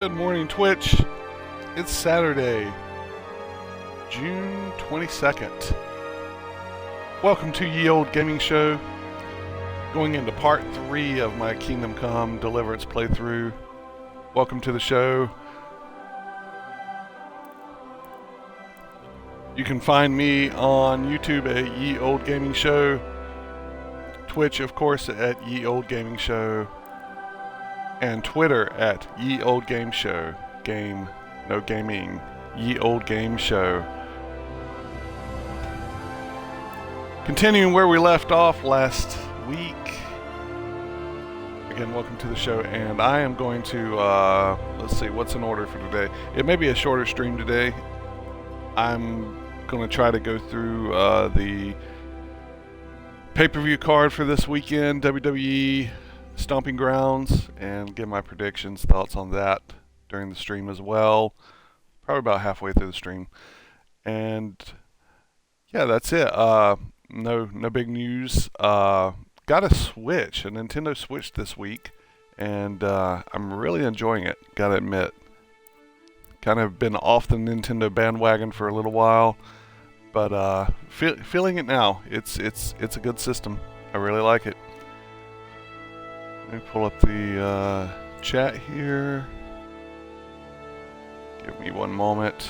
Good morning, Twitch. It's Saturday, June 22nd. Welcome to Ye Old Gaming Show. Going into part 3 of my Kingdom Come Deliverance playthrough. Welcome to the show. You can find me on YouTube at Ye Old Gaming Show. Twitch, of course, at Ye Old Gaming Show. And Twitter at Ye Old Game Show. Game, no gaming. Ye Old Game Show. Continuing where we left off last week. Again, welcome to the show. And I am going to, let's see, what's in order for today? It may be a shorter stream today. I'm going to try to go through the pay-per-view card for this weekend, WWE Stomping Grounds, and give my predictions, thoughts on that during the stream as well. Probably about halfway through the stream. And yeah, that's it. No big news. Got a Switch, a Nintendo Switch this week, and I'm really enjoying it, gotta admit. Kind of been off the Nintendo bandwagon for a little while, but feeling it now. It's a good system. I really like it. Let me pull up the chat here. Give me one moment.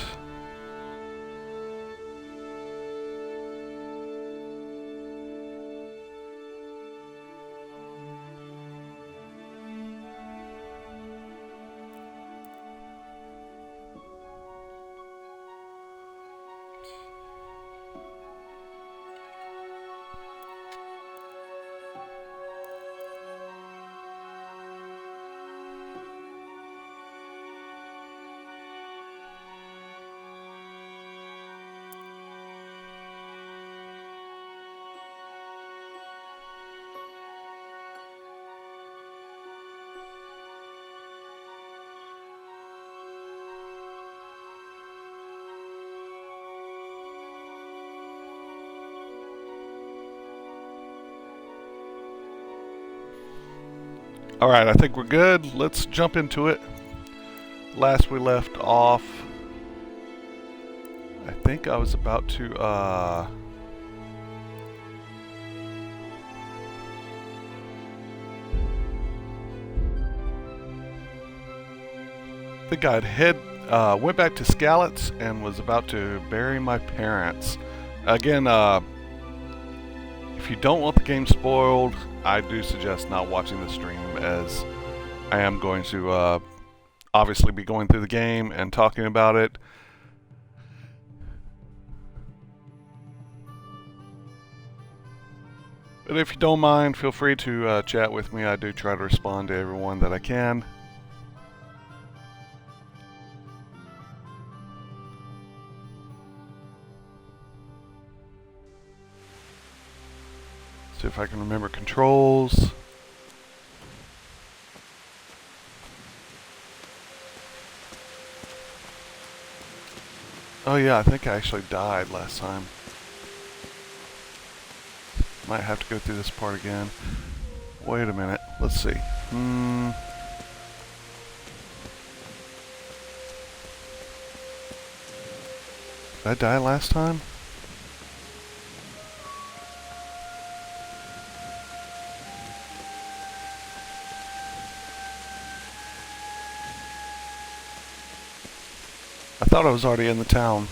Alright, I think we're good. Let's jump into it. Last we left off, I think I was about to, I think went back to Scallots and was about to bury my parents. Again, if you don't want the game spoiled, I do suggest not watching the stream, as I am going to obviously be going through the game and talking about it. But if you don't mind, feel free to chat with me. I do try to respond to everyone that I can. See if I can remember controls. Oh yeah, I think I actually died last time. Might have to go through this part again. Wait a minute, let's see. Did I die last time? I thought I was already in the town.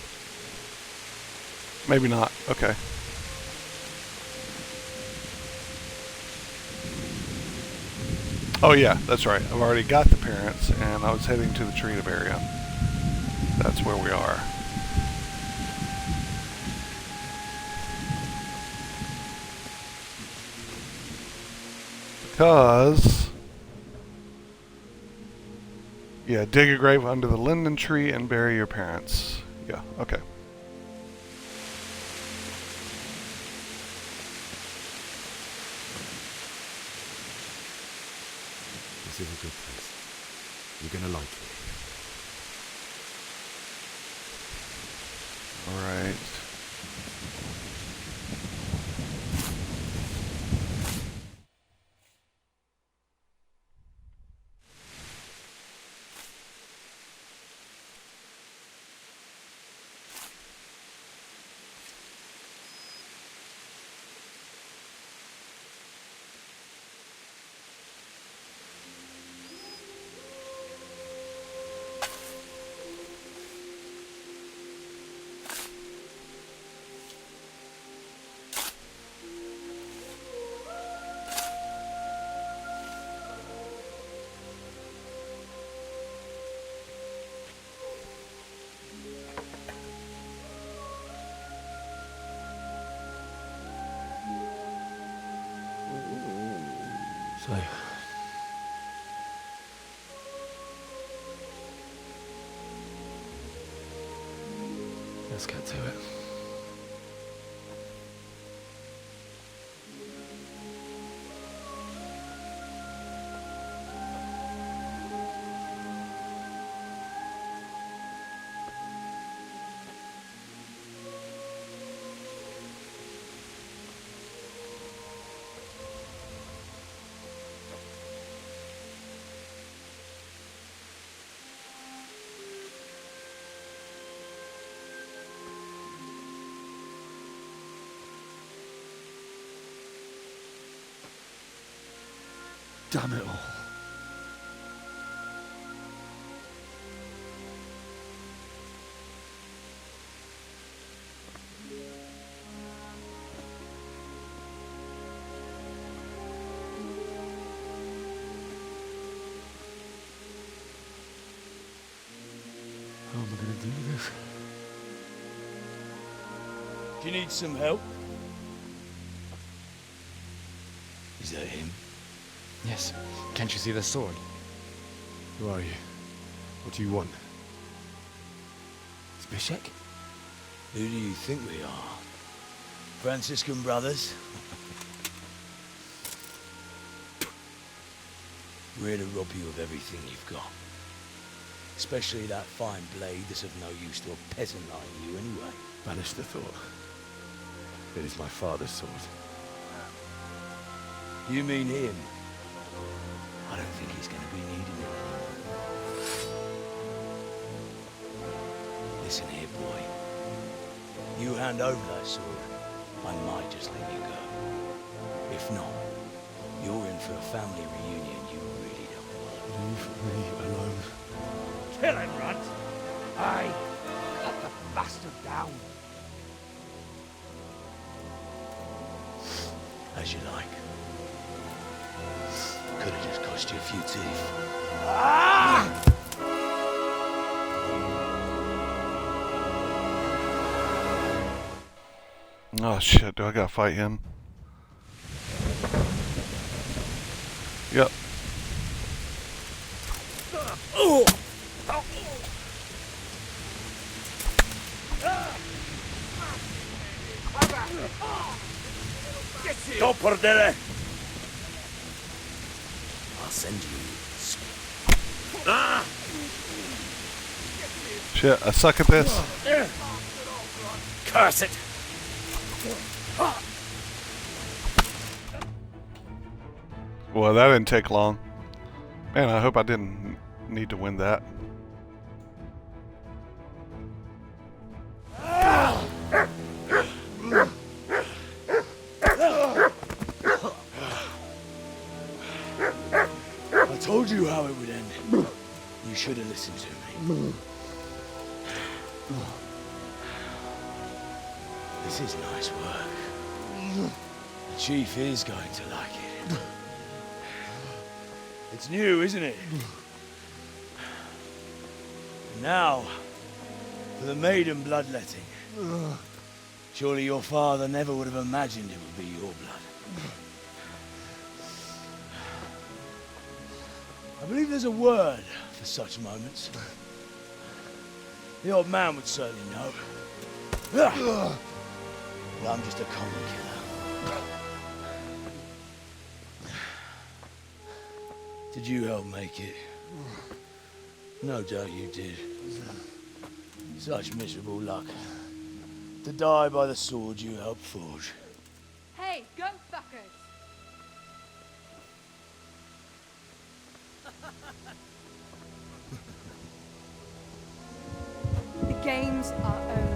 Maybe not. Okay. Oh yeah, that's right. I've already got the parents, and I was heading to the treat-up area. That's where we are. Because... yeah, dig a grave under the linden tree and bury your parents. Yeah, okay. This is a good place. You're gonna like it. Alright. So, let's get to it. Damn it all. How am I gonna do this? Do you need some help? Is that him? Yes. Can't you see the sword? Who are you? What do you want? Zbyszek? Who do you think we are? Franciscan brothers? We're here to rob you of everything you've got. Especially that fine blade that's of no use to a peasant like you anyway. Banish the thought. It is my father's sword. You mean him? I don't think he's going to be needing it. Listen here, boy. You hand over that sword, I might just let you go. If not, you're in for a family reunion you really don't want. Leave me alone. Kill him, Runt! Aye, cut the bastard down. As you like. Could have just cost you a few teeth. Ah! Oh shit, do I gotta fight him? Yep. Go perdere! I'll send you. Shit, I suck at this. Curse it! Well, that didn't take long. Man, I hope I didn't need to win that. I told you how it would end. You should have listened to me. This is nice work. The chief is going to like it. It's new, isn't it? And now, for the maiden bloodletting. Surely your father never would have imagined it would be your blood. I believe there's a word for such moments. The old man would certainly know. But I'm just a common killer. Did you help make it? No doubt you did. Such miserable luck. To die by the sword you helped forge. Hey, go fuckers! The games are over.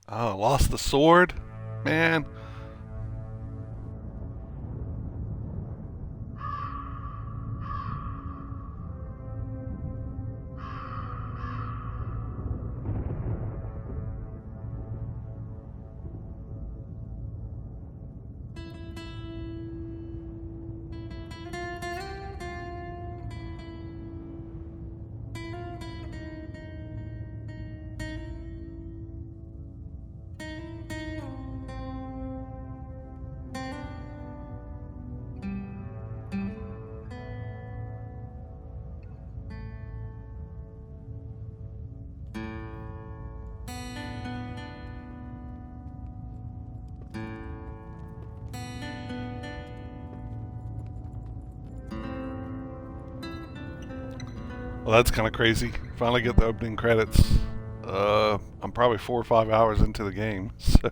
Oh, I lost the sword? Man. Well, that's kind of crazy. Finally get the opening credits. I'm probably 4 or 5 hours into the game. So.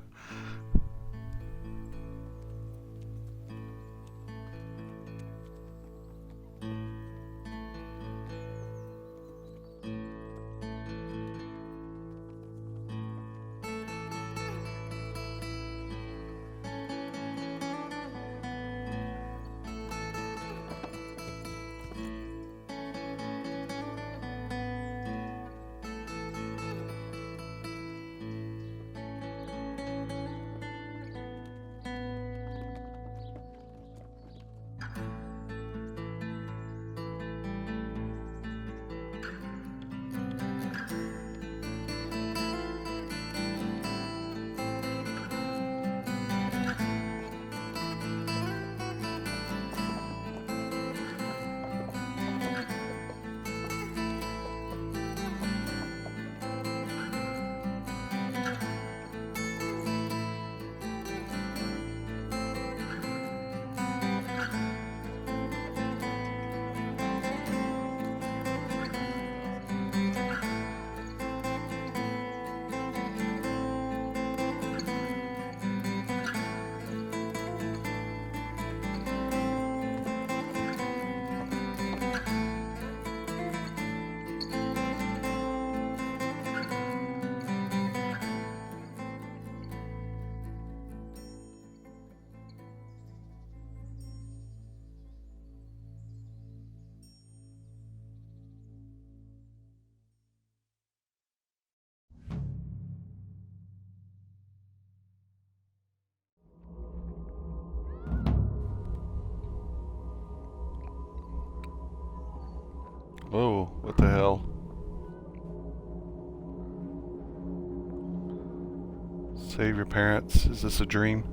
Whoa, what the hell? Save your parents. Is this a dream?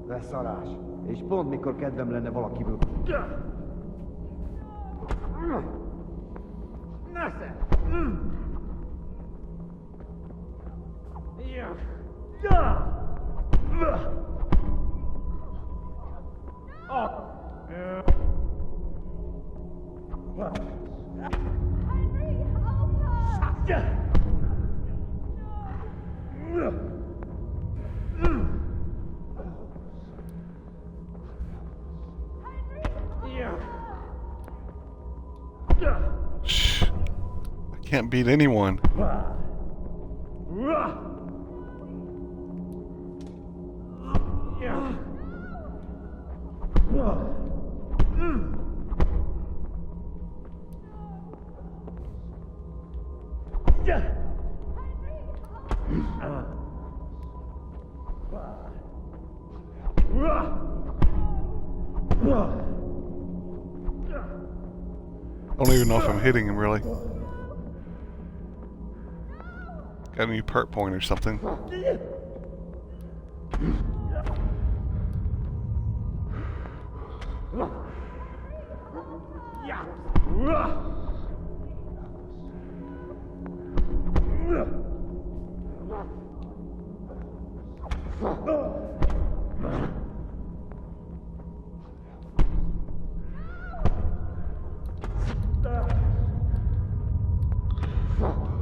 Leszarás. És pont mikor kedvem lenne valakiből. Nesze! Shh. I can't beat anyone. I don't even know if I'm hitting him really. Got a new perk point or something.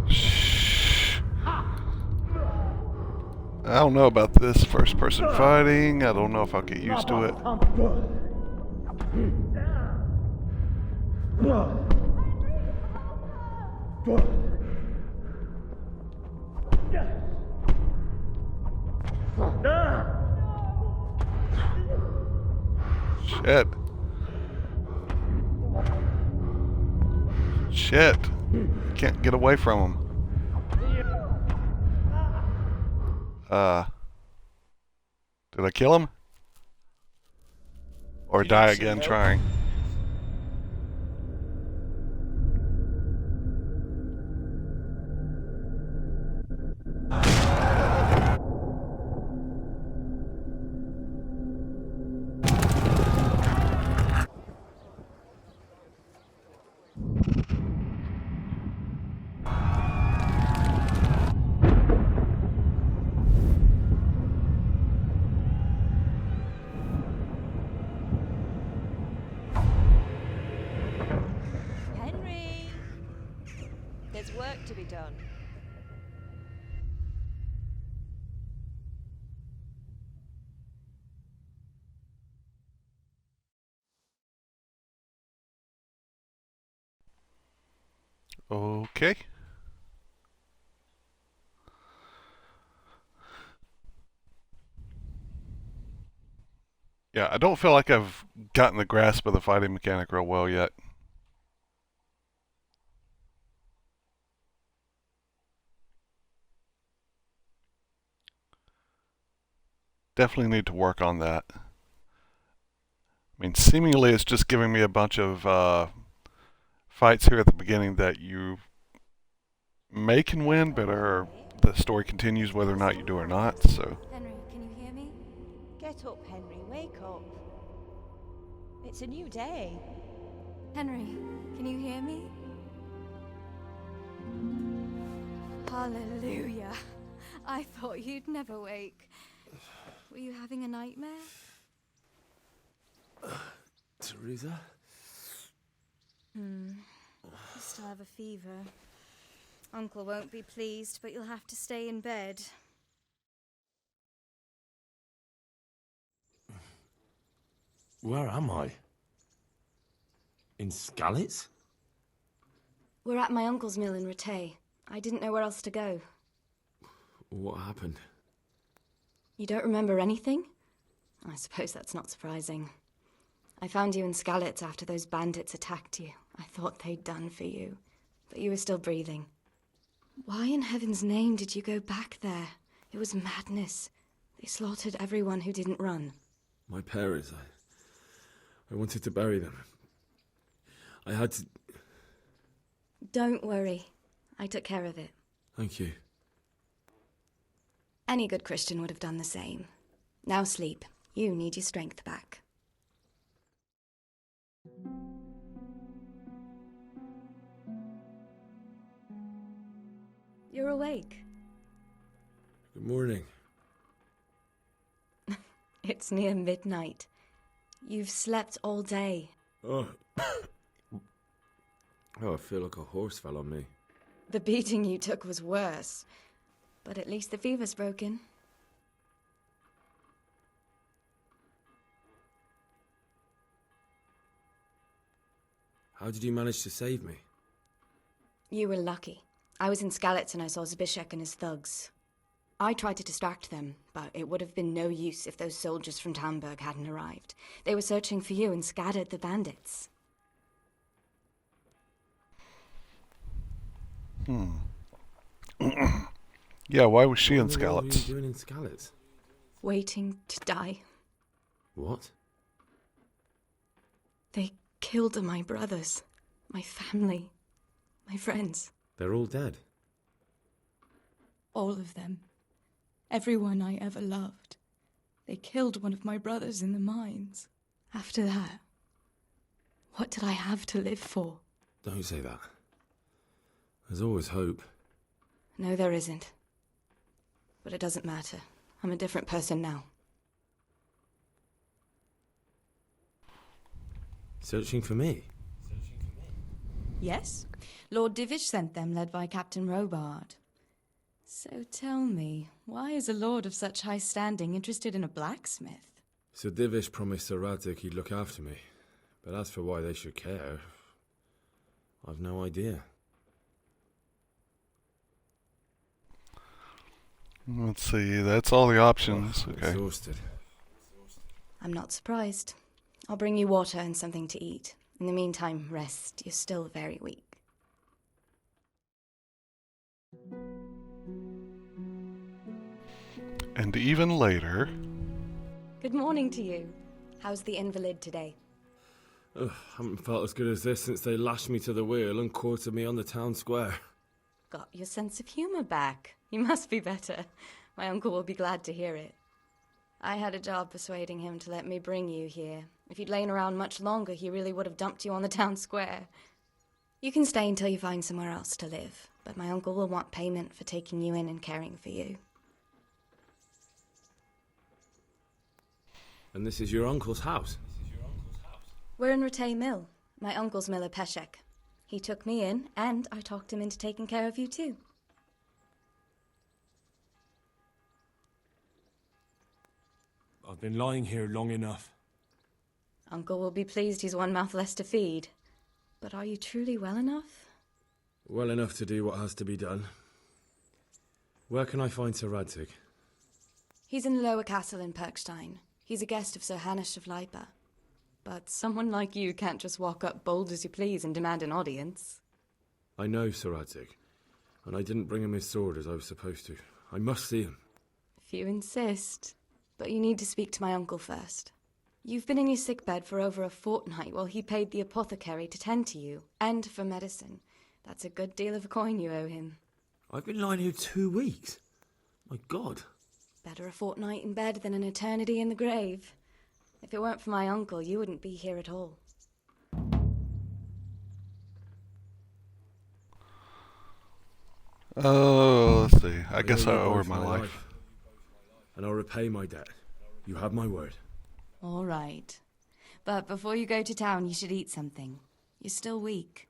Shh. I don't know about this first person fighting. I don't know if I'll get used to it. Shit. Shit. Can't get away from him. Did I kill him? Or You die need some again help? trying? Okay. Yeah, I don't feel like I've gotten the grasp of the fighting mechanic real well yet. Definitely need to work on that. I mean, seemingly it's just giving me a bunch of fights here at the beginning that you may can win, but the story continues whether or not you do or not. So Henry, can you hear me? Get up, Henry, wake up. It's a new day. Henry, can you hear me? Hallelujah. I thought you'd never wake. Were you having a nightmare? Teresa? You still have a fever. Uncle won't be pleased, but you'll have to stay in bed. Where am I? In Skalitz? We're at my uncle's mill in Rattay. I didn't know where else to go. What happened? You don't remember anything? I suppose that's not surprising. I found you in Skalitz after those bandits attacked you. I thought they'd done for you, but you were still breathing. Why in heaven's name did you go back there? It was madness. They slaughtered everyone who didn't run. My parents, I wanted to bury them. I had to... Don't worry. I took care of it. Thank you. Any good Christian would have done the same. Now sleep. You need your strength back. You're awake. Good morning. It's near midnight. You've slept all day. Oh. Oh, I feel like a horse fell on me. The beating you took was worse. But at least the fever's broken. How did you manage to save me? You were lucky. I was in Skalitz and I saw Zbyszek and his thugs. I tried to distract them, but it would have been no use if those soldiers from Tamburg hadn't arrived. They were searching for you and scattered the bandits. yeah, why was she in What were you Skalitz? doing in Skalitz? Waiting to die. What? They killed my brothers, my family, my friends. They're all dead. All of them. Everyone I ever loved. They killed one of my brothers in the mines. After that, what did I have to live for? Don't say that. There's always hope. No, there isn't. But it doesn't matter. I'm a different person now. Searching for me? Yes. Lord Divish sent them, led by Captain Robard. So tell me, why is a lord of such high standing interested in a blacksmith? Sir Divish promised Sir Radzig he'd look after me. But as for why they should care, I've no idea. Let's see, that's all the options. I'm Okay. exhausted. I'm not surprised. I'll bring you water and something to eat. In the meantime, rest. You're still very weak. And even later. Good morning to you. How's the invalid today? Ugh, haven't felt as good as this since they lashed me to the wheel and quartered me on the town square. Got your sense of humor back. You must be better. My uncle will be glad to hear it. I had a job persuading him to let me bring you here. If you'd lain around much longer, he really would have dumped you on the town square. You can stay until you find somewhere else to live, but my uncle will want payment for taking you in and caring for you. And this is your uncle's house? We're in Rattay Mill, my uncle's mill at Peshek. He took me in, and I talked him into taking care of you too. I've been lying here long enough. Uncle will be pleased he's one mouth less to feed. But are you truly well enough? Well enough to do what has to be done. Where can I find Sir Radzig? He's in the lower castle in Perkstein. He's a guest of Sir Hanush of Leipa. But someone like you can't just walk up bold as you please and demand an audience. I know Sir Radzig, and I didn't bring him his sword as I was supposed to. I must see him. If you insist. But you need to speak to my uncle first. You've been in your sickbed for over a fortnight while he paid the apothecary to tend to you, and for medicine. That's a good deal of a coin you owe him. I've been lying here 2 weeks. My God. Better a fortnight in bed than an eternity in the grave. If it weren't for my uncle, you wouldn't be here at all. Oh, let's see. I guess I owe you owe her both my life. And I'll repay my debt. You have my word. All right. But before you go to town, you should eat something. You're still weak.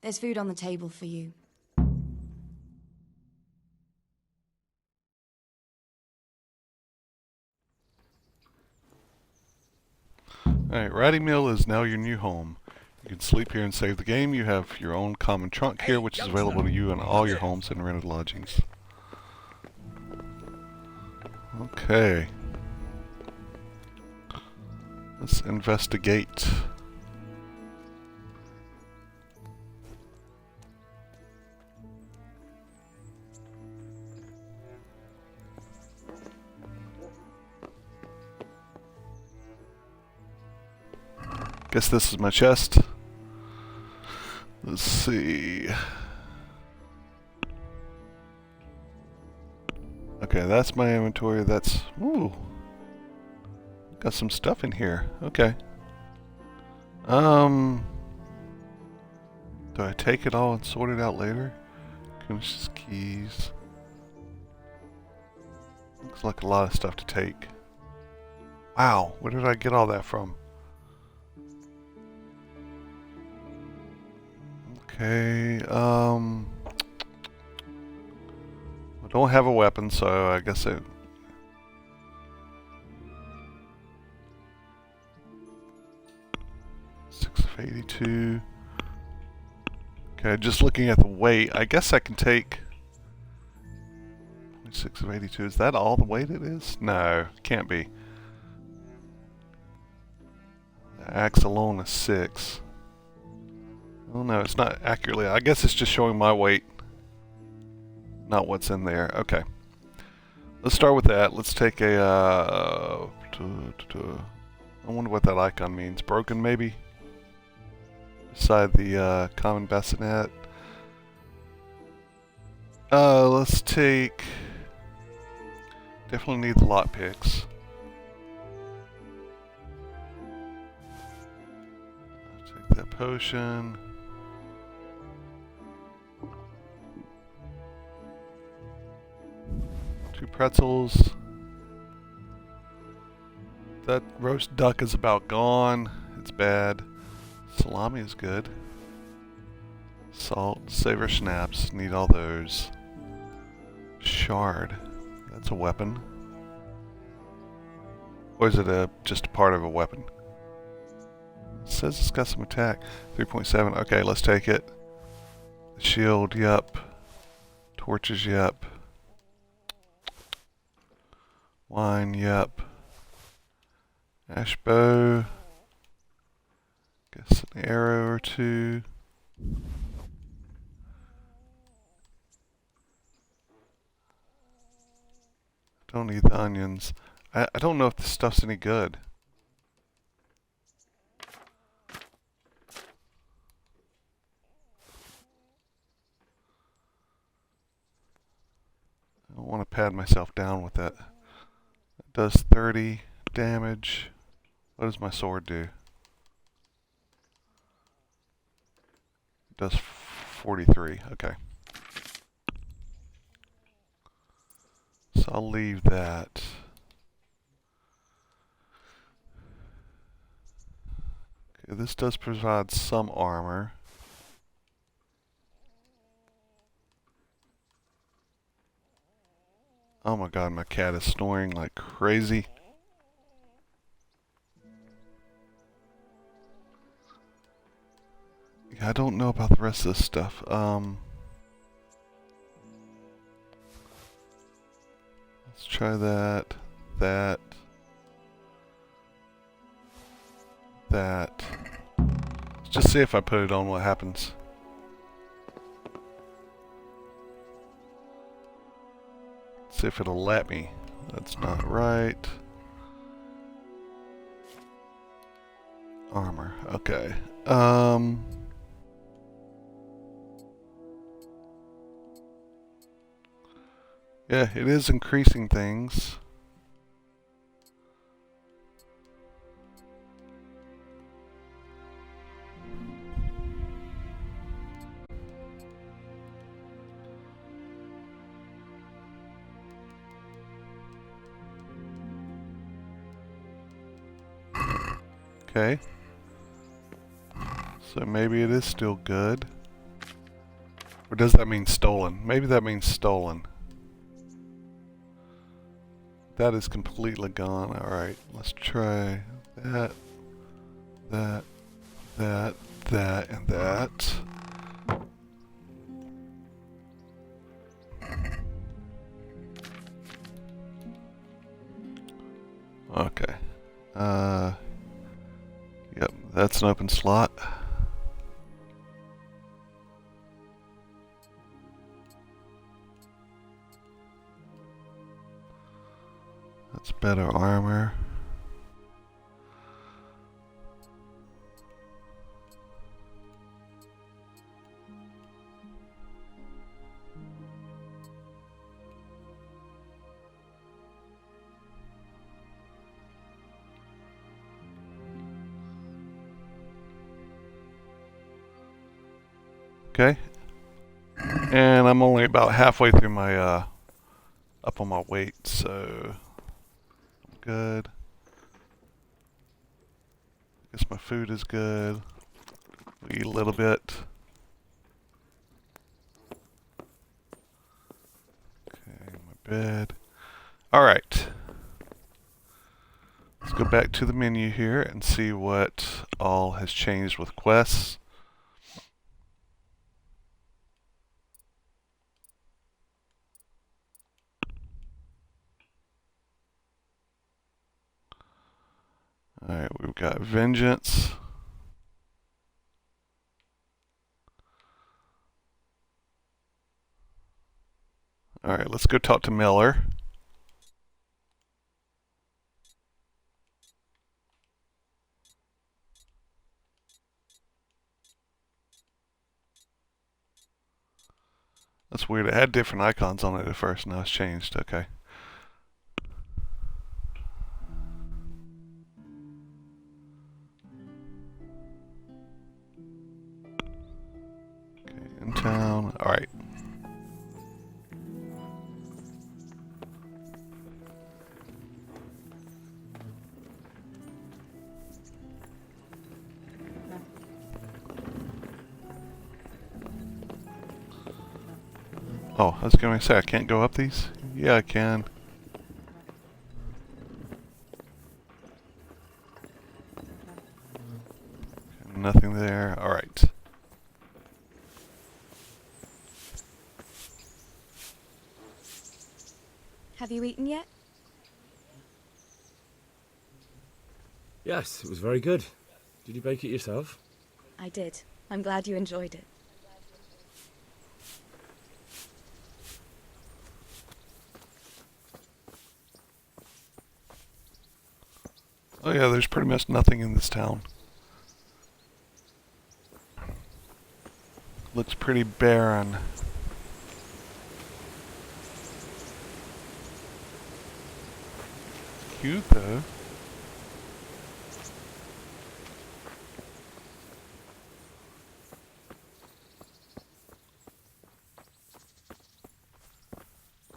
There's food on the table for you. Alright, Ratty Mill is now your new home. You can sleep here and save the game. You have your own common trunk here, which is available to you in all your homes and rented lodgings. Okay. Let's investigate. Guess this is my chest. Let's see. Okay, that's my inventory. That's... Ooh. Got some stuff in here. Okay. Do I take it all and sort it out later? Kunish's keys. Looks like a lot of stuff to take. Wow, where did I get all that from? Okay, I don't have a weapon, so I guess it... Six of 82. Okay, just looking at the weight, I guess I can take... 6 of 82, is that all the weight it is? No, can't be. The axe alone is 6. Oh no, it's not accurately. I guess it's just showing my weight, not what's in there. Okay. Let's start with that. Let's take a, I wonder what that icon means. Broken, maybe? Beside the, common bassinet. Let's take... Definitely need the lockpicks. Take that potion. Two pretzels. That roast duck is about gone. It's bad. Salami is good. Salt, savor schnapps. Need all those. Shard. That's a weapon. Or is it just a part of a weapon? It says it's got some attack. 3.7. Okay, let's take it. Shield, yep. Torches, yep. Wine, yep. Ash bow. Guess an arrow or two. Don't need the onions. I don't know if this stuff's any good. I don't want to pad myself down with that. It does 30 damage. What does my sword do? It does 43. Okay. So I'll leave that. Okay, this does provide some armor. Oh my god, my cat is snoring like crazy. Yeah, I don't know about the rest of this stuff. Let's try that. That. That. Let's just see if I put it on what happens. See if it'll let me. That's not right. Armor. Okay. Yeah, it is increasing things. Okay. So maybe it is still good. Or does that mean stolen? Maybe that means stolen. That is completely gone. Alright, let's try that, that, that, that, and that. Okay. Yep, that's an open slot. That's better armor. Okay. And I'm only about halfway through my, up on my weight, so I'm good. Guess my food is good. We eat a little bit. Okay, my bed. Alright. Let's go back to the menu here and see what all has changed with quests. Alright, we've got Vengeance. Alright, let's go talk to Miller. That's weird. It had different icons on it at first, now it's changed. Okay. Okay, in town. Alright. Oh, I was going to say, I can't go up these? Yeah, I can. Okay, nothing there. Alright. Have you eaten yet? Yes, it was very good. Did you bake it yourself? I did. I'm glad you enjoyed it. Oh yeah, there's pretty much nothing in this town. Looks pretty barren. Cute though.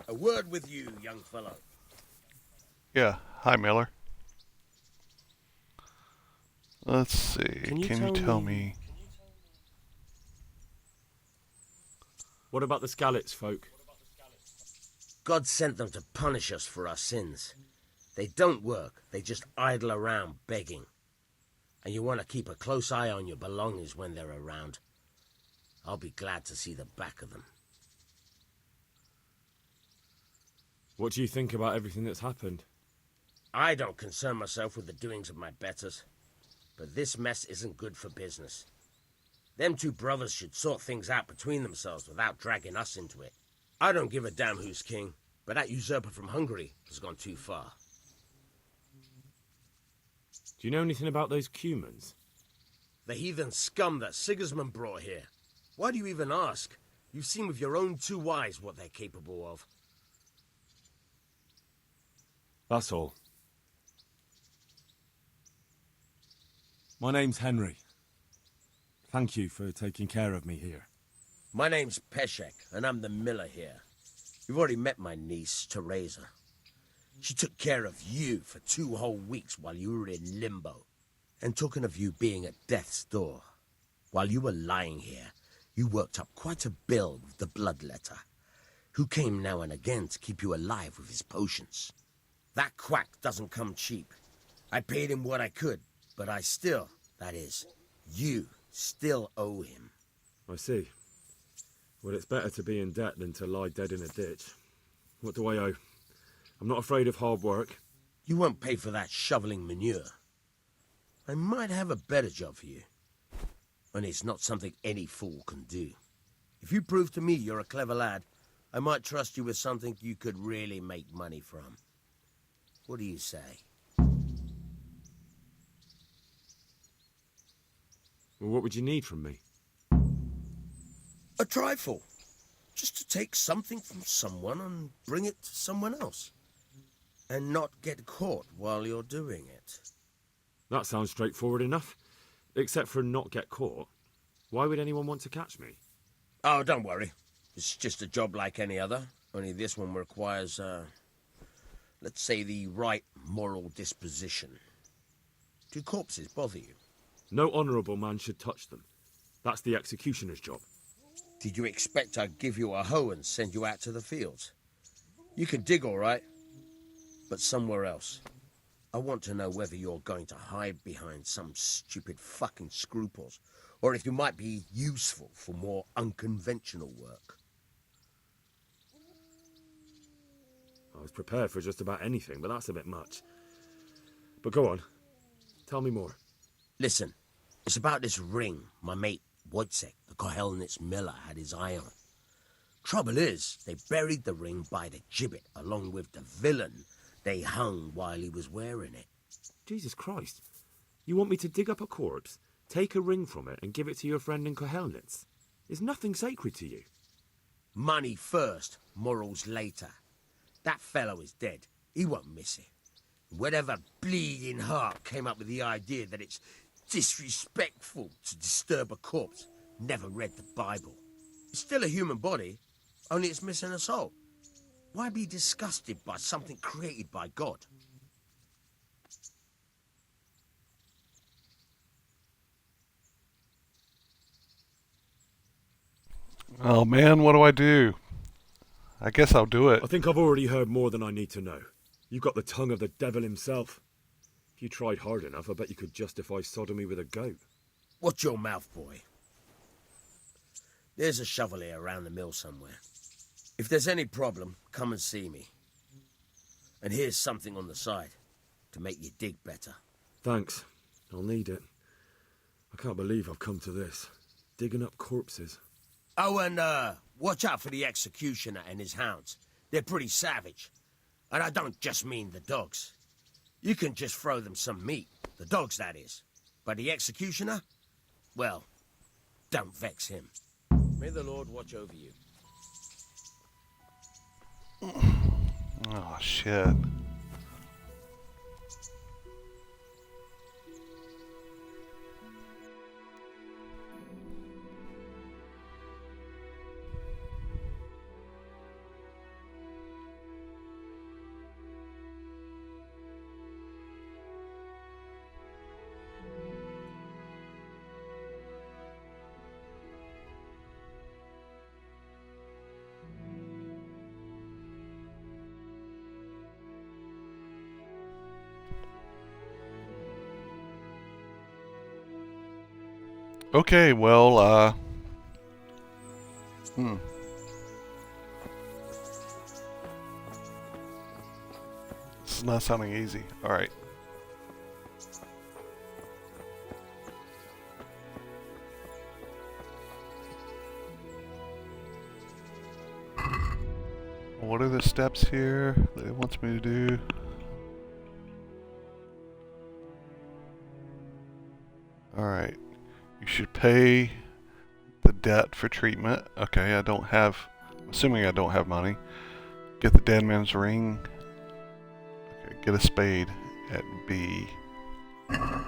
A word with you, young fellow. Yeah, hi Miller. Let's see, can you tell me... What about the Skalitz folk? God sent them to punish us for our sins. They don't work, they just idle around begging. And you want to keep a close eye on your belongings when they're around. I'll be glad to see the back of them. What do you think about everything that's happened? I don't concern myself with the doings of my betters, but this mess isn't good for business. Them two brothers should sort things out between themselves without dragging us into it. I don't give a damn who's king, but that usurper from Hungary has gone too far. Do you know anything about those Cumans? The heathen scum that Sigismund brought here. Why do you even ask? You've seen with your own two eyes what they're capable of. That's all. My name's Henry. Thank you for taking care of me here. My name's Peshek, and I'm the miller here. You've already met my niece, Teresa. She took care of you for 2 whole weeks while you were in limbo. And talking of you being at death's door, while you were lying here, you worked up quite a bill with the bloodletter, who came now and again to keep you alive with his potions. That quack doesn't come cheap. I paid him what I could, but I still, that is, you still owe him. I see. Well, it's better to be in debt than to lie dead in a ditch. What do I owe? I'm not afraid of hard work. You won't pay for that shoveling manure. I might have a better job for you. And it's not something any fool can do. If you prove to me you're a clever lad, I might trust you with something you could really make money from. What do you say? Well, what would you need from me? A trifle. Just to take something from someone and bring it to someone else. And not get caught while you're doing it. That sounds straightforward enough. Except for not get caught. Why would anyone want to catch me? Oh, don't worry. It's just a job like any other. Only this one requires, let's say, the right moral disposition. Do corpses bother you? No honourable man should touch them. That's the executioner's job. Did you expect I'd give you a hoe and send you out to the fields? You can dig all right, but somewhere else. I want to know whether you're going to hide behind some stupid fucking scruples, or if you might be useful for more unconventional work. I was prepared for just about anything, but that's a bit much. But go on. Tell me more. Listen, it's about this ring my mate Wojciech, the Kohelnitz miller, had his eye on. Trouble is, they buried the ring by the gibbet along with the villain they hung while he was wearing it. Jesus Christ. You want me to dig up a corpse, take a ring from it, and give it to your friend in Kohelnitz? Is nothing sacred to you? Money first, morals later. That fellow is dead. He won't miss it. Whatever bleeding heart came up with the idea that it's disrespectful to disturb a corpse never read the Bible. It's still a human body, only it's missing a soul. Why be disgusted by something created by God? Oh man, what do I do? I guess I'll do it. I think I've already heard more than I need to know. You've got the tongue of the devil himself. If you tried hard enough, I bet you could justify sodomy with a goat. Watch your mouth, boy. There's a shovel here around the mill somewhere. If there's any problem, come and see me. And here's something on the side to make you dig better. Thanks. I'll need it. I can't believe I've come to this. Digging up corpses. Oh, and watch out for the executioner and his hounds. They're pretty savage. And I don't just mean the dogs. You can just throw them some meat. The dogs, that is. But the executioner? Well, don't vex him. May the Lord watch over you. Oh shit. Okay, well, is not sounding easy. Alright. What are the steps here that it wants me to do? Alright. You should pay the debt for treatment. Okay, I'm assuming I don't have money. Get the dead man's ring. Okay, get a spade at B. I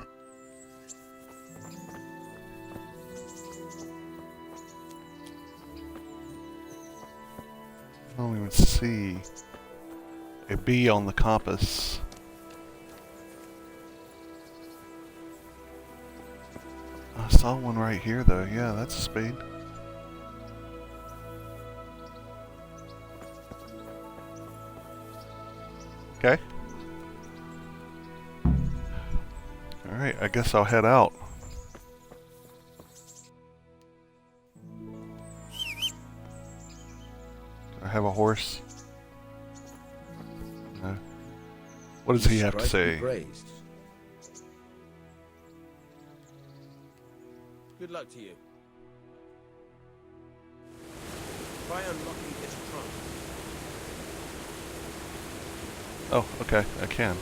don't even see a B on the compass. I saw one right here though. Yeah, that's a spade. Okay. Alright, I guess I'll head out. I have a horse. No. What does he have to say? Good luck to you. Try unlocking his trunk. Oh, okay, I can.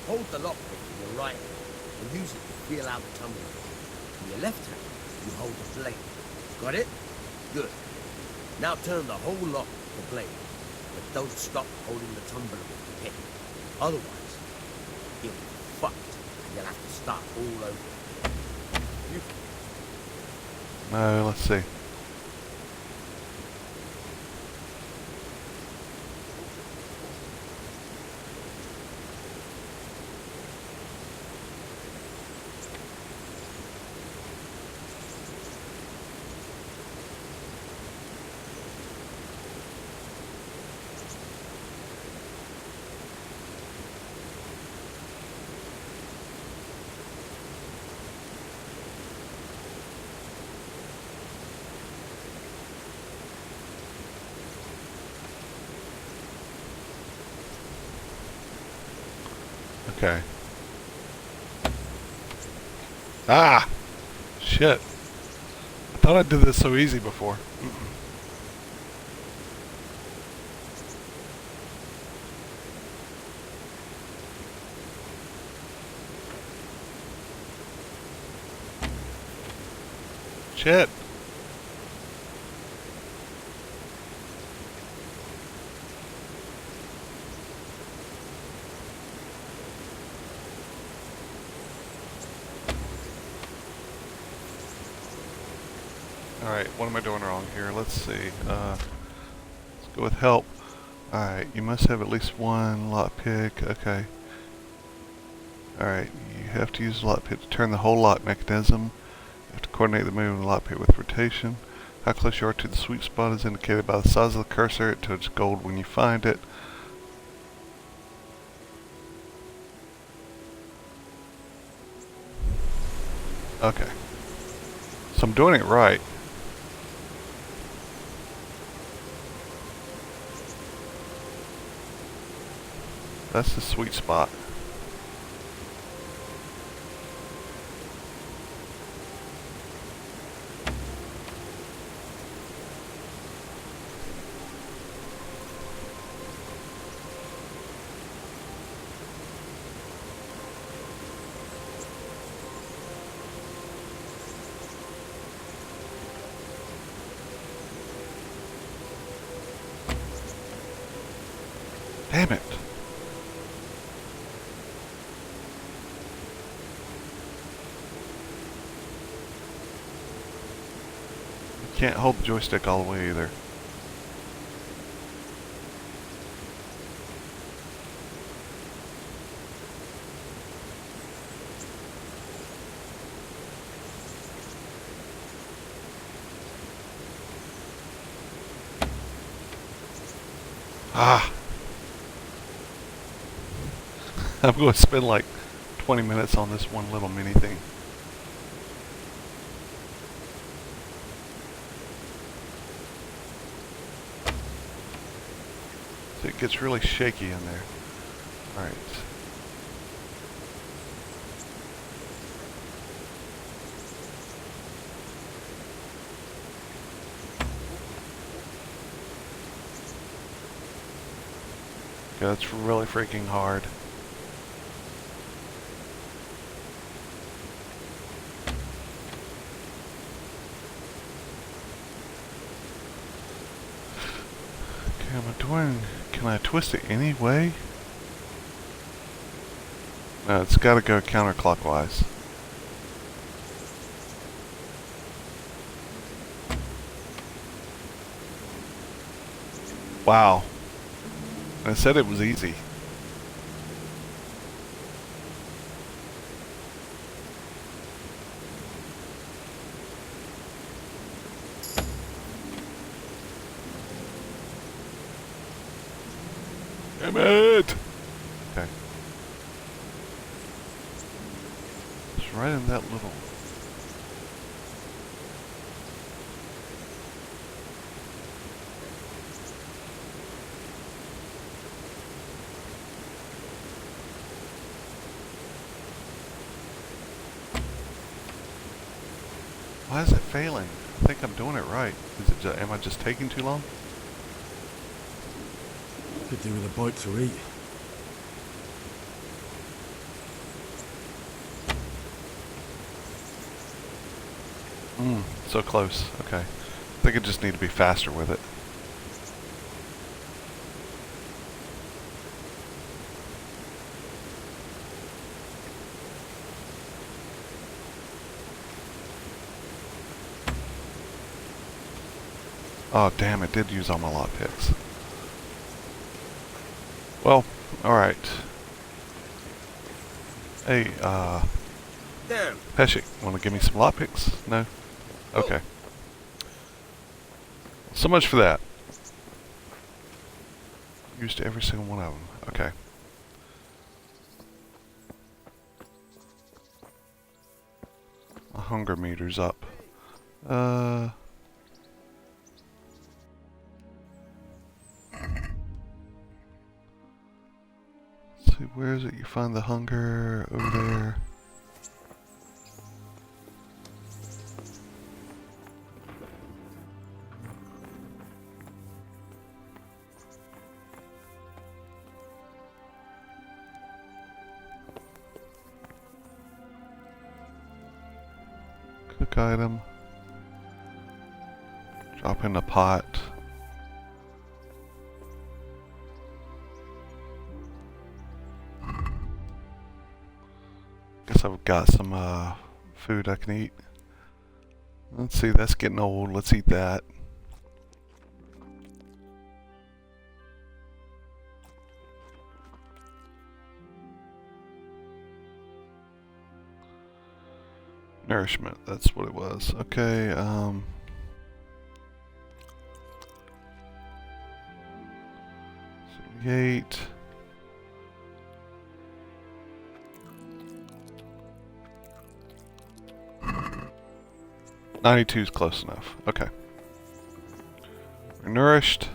Hold the lockpick in your right hand and use it to feel out the tumbler. In your left hand, you hold the blade. Got it? Good. Now turn the whole lock to the blade, but don't stop holding the tumbler with the pick. Otherwise, you'll be fucked and you'll have to start all over. No, let's see. Okay. Ah! Shit. I thought I did this so easy before. Shit. Alright, what am I doing wrong here? Let's see. Let's go with help. Alright, you must have at least one lockpick. Okay. Alright, you have to use the lockpick to turn the whole lock mechanism. You have to coordinate the movement of the lockpick with rotation. How close you are to the sweet spot is indicated by the size of the cursor. It turns gold when you find it. Okay. So I'm doing it right. That's the sweet spot. Damn it. Can't hold the joystick all the way either. Ah! I'm going to spend like 20 minutes on this one little mini thing. So it gets really shaky in there. Alright. Yeah, that's really freaking hard. Okay, am I doing... Can I twist it any way? No, it's gotta go counterclockwise. Wow. I said it was easy. Damn it! Okay. It's right in that little... Why is it failing? I think I'm doing it right. Is it just, am I just taking too long? Could do with a bite to eat. So close. Okay. I think I just need to be faster with it. Oh, damn, it did use all my lockpicks. Well, alright. Hey, Damn. Peshik, wanna give me some lockpicks? No? Okay. So much for that. Used every single one of them. Okay. My hunger meter's up. Let's see, where is it? You find the hunger over there. Cook item. Drop in the pot. Guess I've got some food I can eat. Let's see, that's getting old. Let's eat that. Nourishment, that's what it was. Okay, 78. '92 is close enough. Okay. We're nourished.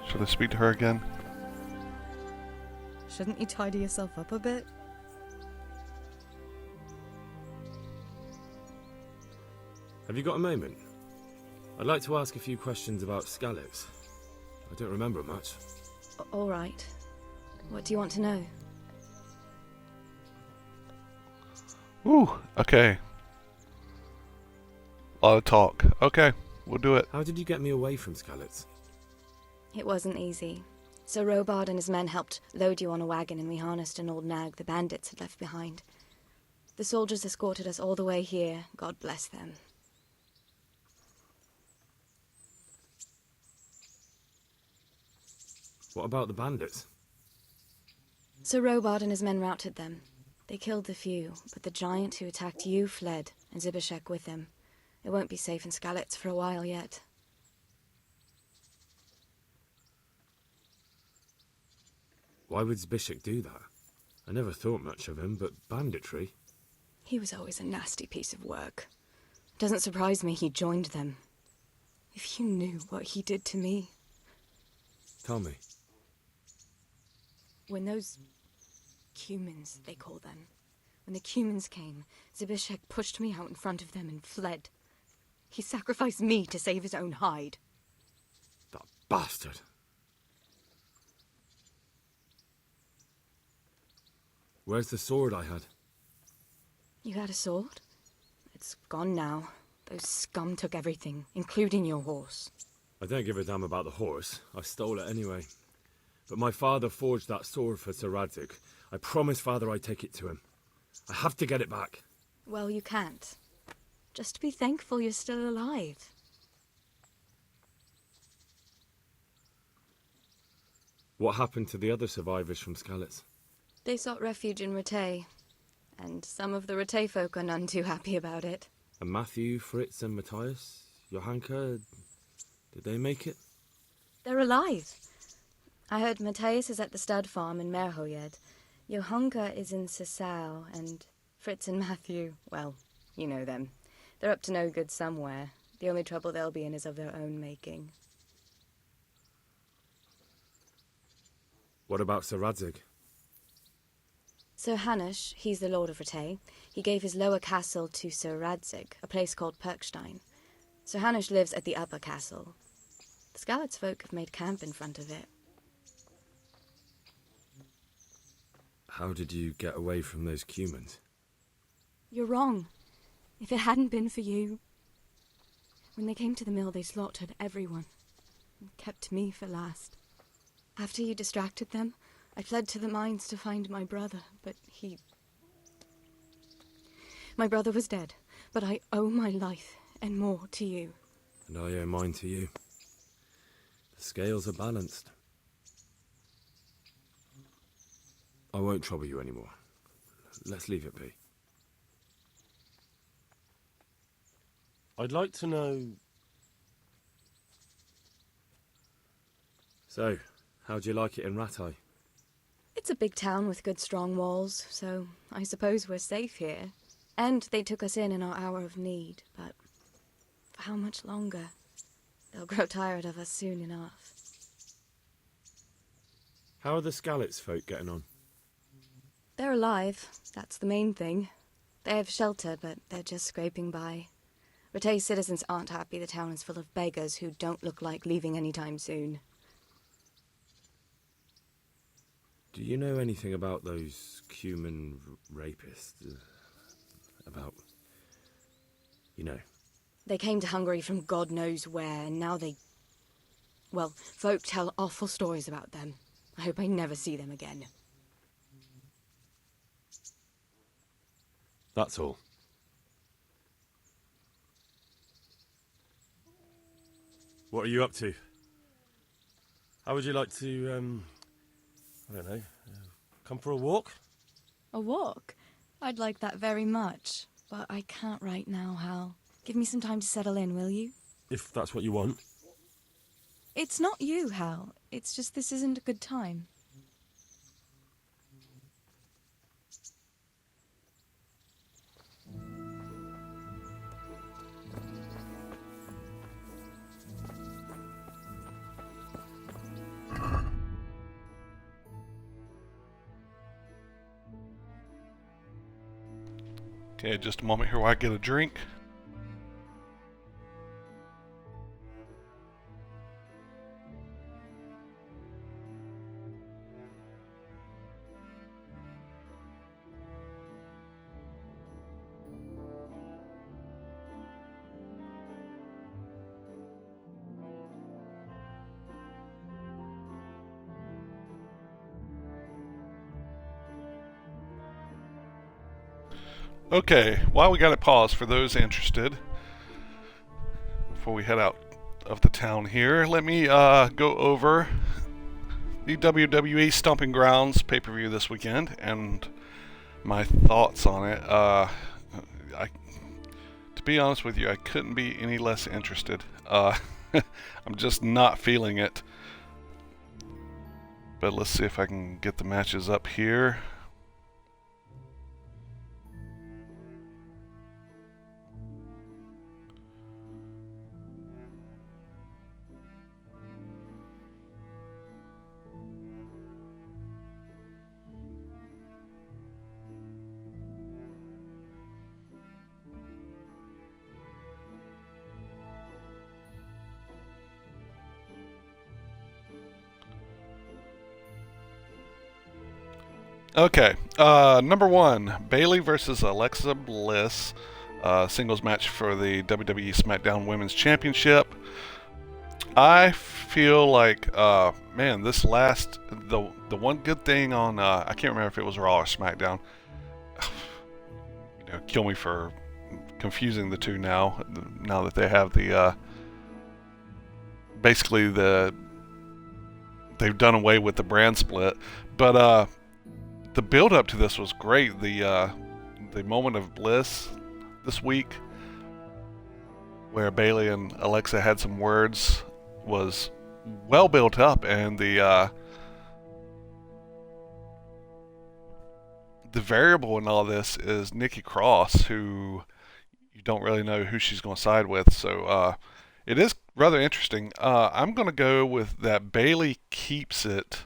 Should I speak to her again? Shouldn't you tidy yourself up a bit? Have you got a moment? I'd like to ask a few questions about Skalitz. I don't remember much. All right. What do you want to know? Ooh, okay. A lot of talk. Okay, we'll do it. How did you get me away from Skalitz? It wasn't easy. Sir Robard and his men helped load you on a wagon and we harnessed an old nag the bandits had left behind. The soldiers escorted us all the way here, God bless them. What about the bandits? Sir Robard and his men routed them. They killed the few, but the giant who attacked you fled, and Zibishek with him. It won't be safe in Skalitz for a while yet. Why would Zbyszek do that? I never thought much of him, but banditry? He was always a nasty piece of work. Doesn't surprise me he joined them. If you knew what he did to me. Tell me. When those humans, they call them, when the humans came, Zbyszek pushed me out in front of them and fled. He sacrificed me to save his own hide. That bastard. Where's the sword I had? You had a sword? It's gone now. Those scum took everything, including your horse. I don't give a damn about the horse. I stole it anyway. But my father forged that sword for Sir Radzig. I promised Father I'd take it to him. I have to get it back. Well, you can't. Just be thankful you're still alive. What happened to the other survivors from Skalitz? They sought refuge in Ratay, and some of the Ratay folk are none too happy about it. And Matthew, Fritz and Matthias? Johanka? Did they make it? They're alive. I heard Matthias is at the stud farm in Merhojed. Johanka is in Sasau, and Fritz and Matthew, well, you know them. They're up to no good somewhere. The only trouble they'll be in is of their own making. What about Sir Radzig? Sir Hanush, he's the Lord of Ratay. He gave his lower castle to Sir Radzig, a place called Perkstein. Sir Hanush lives at the upper castle. The Skalitz folk have made camp in front of it. How did you get away from those Cumans? You're wrong. If it hadn't been for you... When they came to the mill, they slaughtered everyone. And kept me for last. After you distracted them, I fled to the mines to find my brother, but he... My brother was dead, but I owe my life and more to you. And I owe mine to you. The scales are balanced. I won't trouble you anymore. Let's leave it be. I'd like to know... So, how'd you like it in Ratay? It's a big town with good strong walls, so I suppose we're safe here. And they took us in our hour of need, but for how much longer? They'll grow tired of us soon enough. How are the Skalitz folk getting on? They're alive, that's the main thing. They have shelter, but they're just scraping by. Ratay citizens aren't happy the town is full of beggars who don't look like leaving anytime soon. Do you know anything about those Cuman rapists? About... you know. They came to Hungary from God knows where, and now they... Well, folk tell awful stories about them. I hope I never see them again. That's all. What are you up to? How would you like to, I don't know, come for a walk? A walk? I'd like that very much, but I can't right now, Hal. Give me some time to settle in, will you? If that's what you want. It's not you, Hal. It's just this isn't a good time. Okay, just a moment here while I get a drink. Okay, while we got it paused for those interested, before we head out of the town here, let me go over the WWE Stomping Grounds pay-per-view this weekend and my thoughts on it. To be honest with you, I couldn't be any less interested. I'm just not feeling it. But let's see if I can get the matches up here. Okay. Number one, Bailey versus Alexa Bliss. Singles match for the WWE SmackDown Women's Championship. I feel like, man, the one good thing on I can't remember if it was Raw or SmackDown. Kill me for confusing the two now. Now that they have the basically they've done away with the brand split, but the build up to this was great. The moment of bliss this week, where Bailey and Alexa had some words, was well built up, and the variable in all this is Nikki Cross, who you don't really know who she's going to side with. So it is rather interesting. I'm going to go with that Bailey keeps it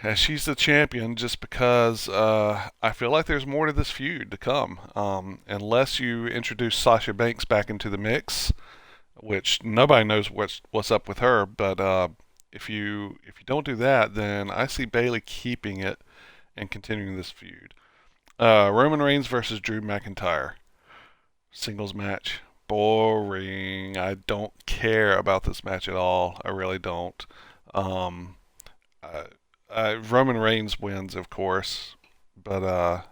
as she's the champion, just because I feel like there's more to this feud to come. Unless you introduce Sasha Banks back into the mix, which nobody knows what's up with her. But if you don't do that, then I see Bailey keeping it and continuing this feud. Roman Reigns versus Drew McIntyre. Singles match. Boring. I don't care about this match at all. I really don't. Roman Reigns wins, of course. But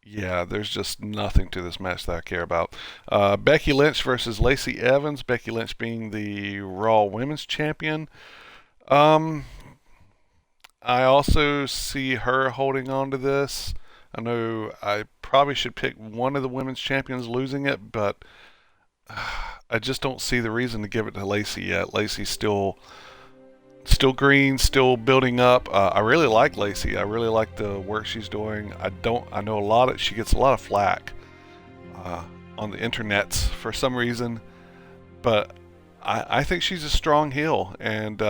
yeah, there's just nothing to this match that I care about. Becky Lynch versus Lacey Evans. Becky Lynch being the Raw Women's Champion. I also see her holding on to this. I know I probably should pick one of the women's champions losing it, but I just don't see the reason to give it to Lacey yet. Lacey's still green, still building up. I really like Lacey. I really like the work she's doing. I know she gets a lot of flack on the internets for some reason, but I think she's a strong heel and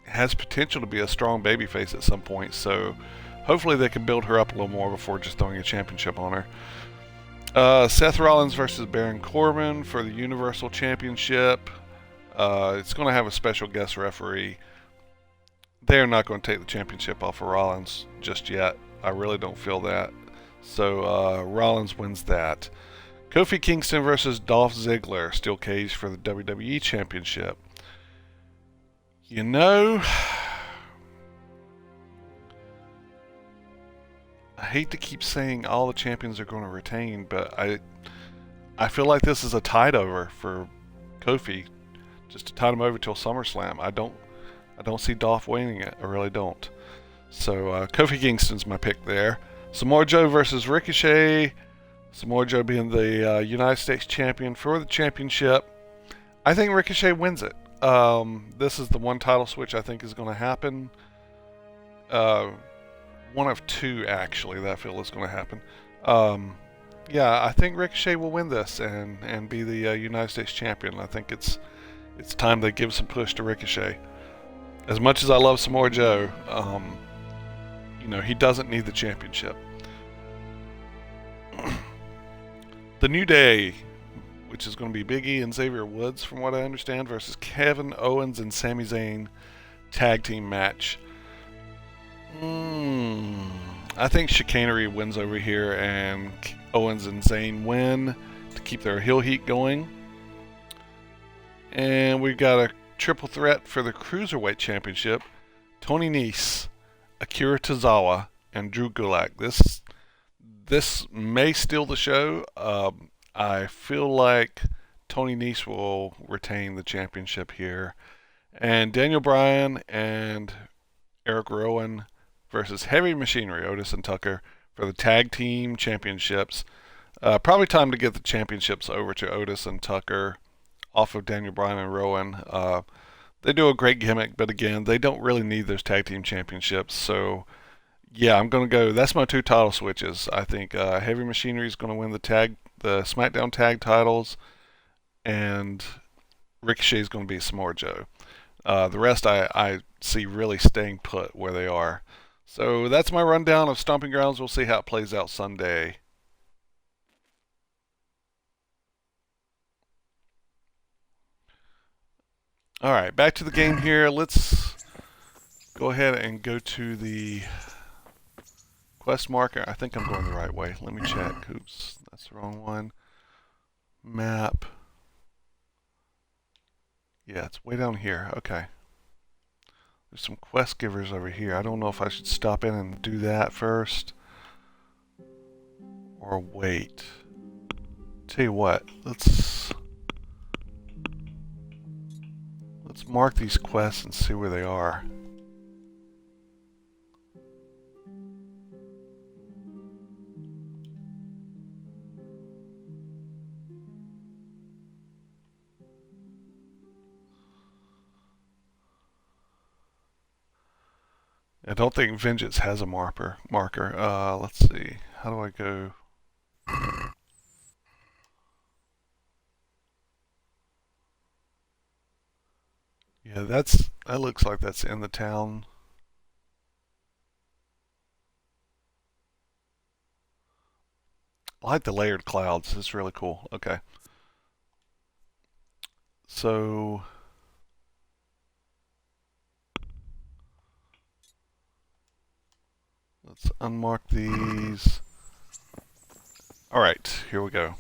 has potential to be a strong babyface at some point. So hopefully they can build her up a little more before just throwing a championship on her. Seth Rollins versus Baron Corbin for the Universal Championship. It's going to have a special guest referee. They're not going to take the championship off of Rollins just yet. I really don't feel that. So Rollins wins that. Kofi Kingston versus Dolph Ziggler, steel cage for the WWE Championship. You know, I hate to keep saying all the champions are going to retain, but I feel like this is a tide over for Kofi, just to tide him over till SummerSlam. I don't see Dolph winning it. I really don't. So Kofi Kingston's my pick there. Samoa Joe versus Ricochet. Samoa Joe being the United States champion for the championship. I think Ricochet wins it. This is the one title switch I think is going to happen. One of two, actually, that I feel is going to happen. Yeah, I think Ricochet will win this and be the United States champion. I think it's time they give some push to Ricochet. As much as I love Samoa Joe, he doesn't need the championship. The New Day, which is going to be Big E and Xavier Woods, from what I understand, versus Kevin Owens and Sami Zayn tag team match. I think chicanery wins over here, and Owens and Zayn win to keep their heel heat going. And we've got a triple threat for the Cruiserweight Championship. Tony Nese, Akira Tozawa, and Drew Gulak. This may steal the show. I feel like Tony Nese will retain the championship here. And Daniel Bryan and Eric Rowan versus Heavy Machinery, Otis and Tucker, for the tag team championships. Probably time to get the championships over to Otis and Tucker off of Daniel Bryan and Rowan. They do a great gimmick, but again, they don't really need those tag team championships. So yeah, I'm going to go. That's my two title switches. I think Heavy Machinery is going to win the SmackDown tag titles, and Ricochet is going to be Samoa Joe. The rest I see really staying put where they are. So that's my rundown of Stomping Grounds. We'll see how it plays out Sunday. All right, back to the game here. Let's go ahead and go to the quest marker. I think I'm going the right way. Let me check. Oops, that's the wrong one. Map. Yeah, it's way down here. Okay. There's some quest givers over here. I don't know if I should stop in and do that first or wait. Tell you what, let's mark these quests and see where they are. I don't think Vengeance has a marker. Let's see. How do I go? Yeah, that looks like that's in the town. I like the layered clouds. It's really cool. Okay. So let's unmark these. All right, here we go.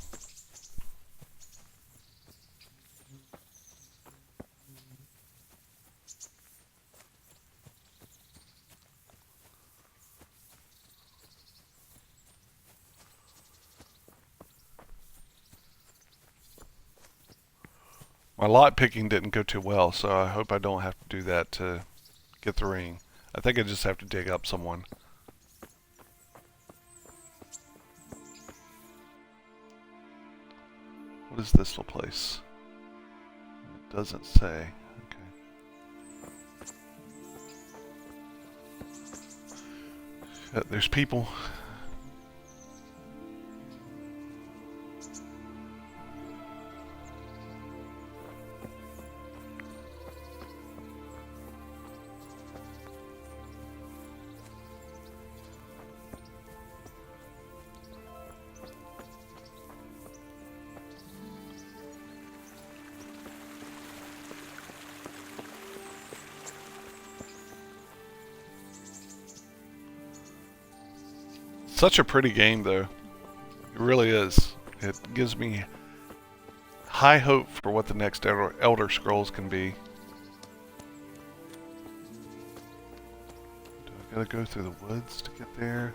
My lot picking didn't go too well, so I hope I don't have to do that to get the ring. I think I just have to dig up someone. What is this little place? It doesn't say. Okay. There's people. Such a pretty game, though. It really is. It gives me high hope for what the next Elder Scrolls can be. Do I gotta go through the woods to get there?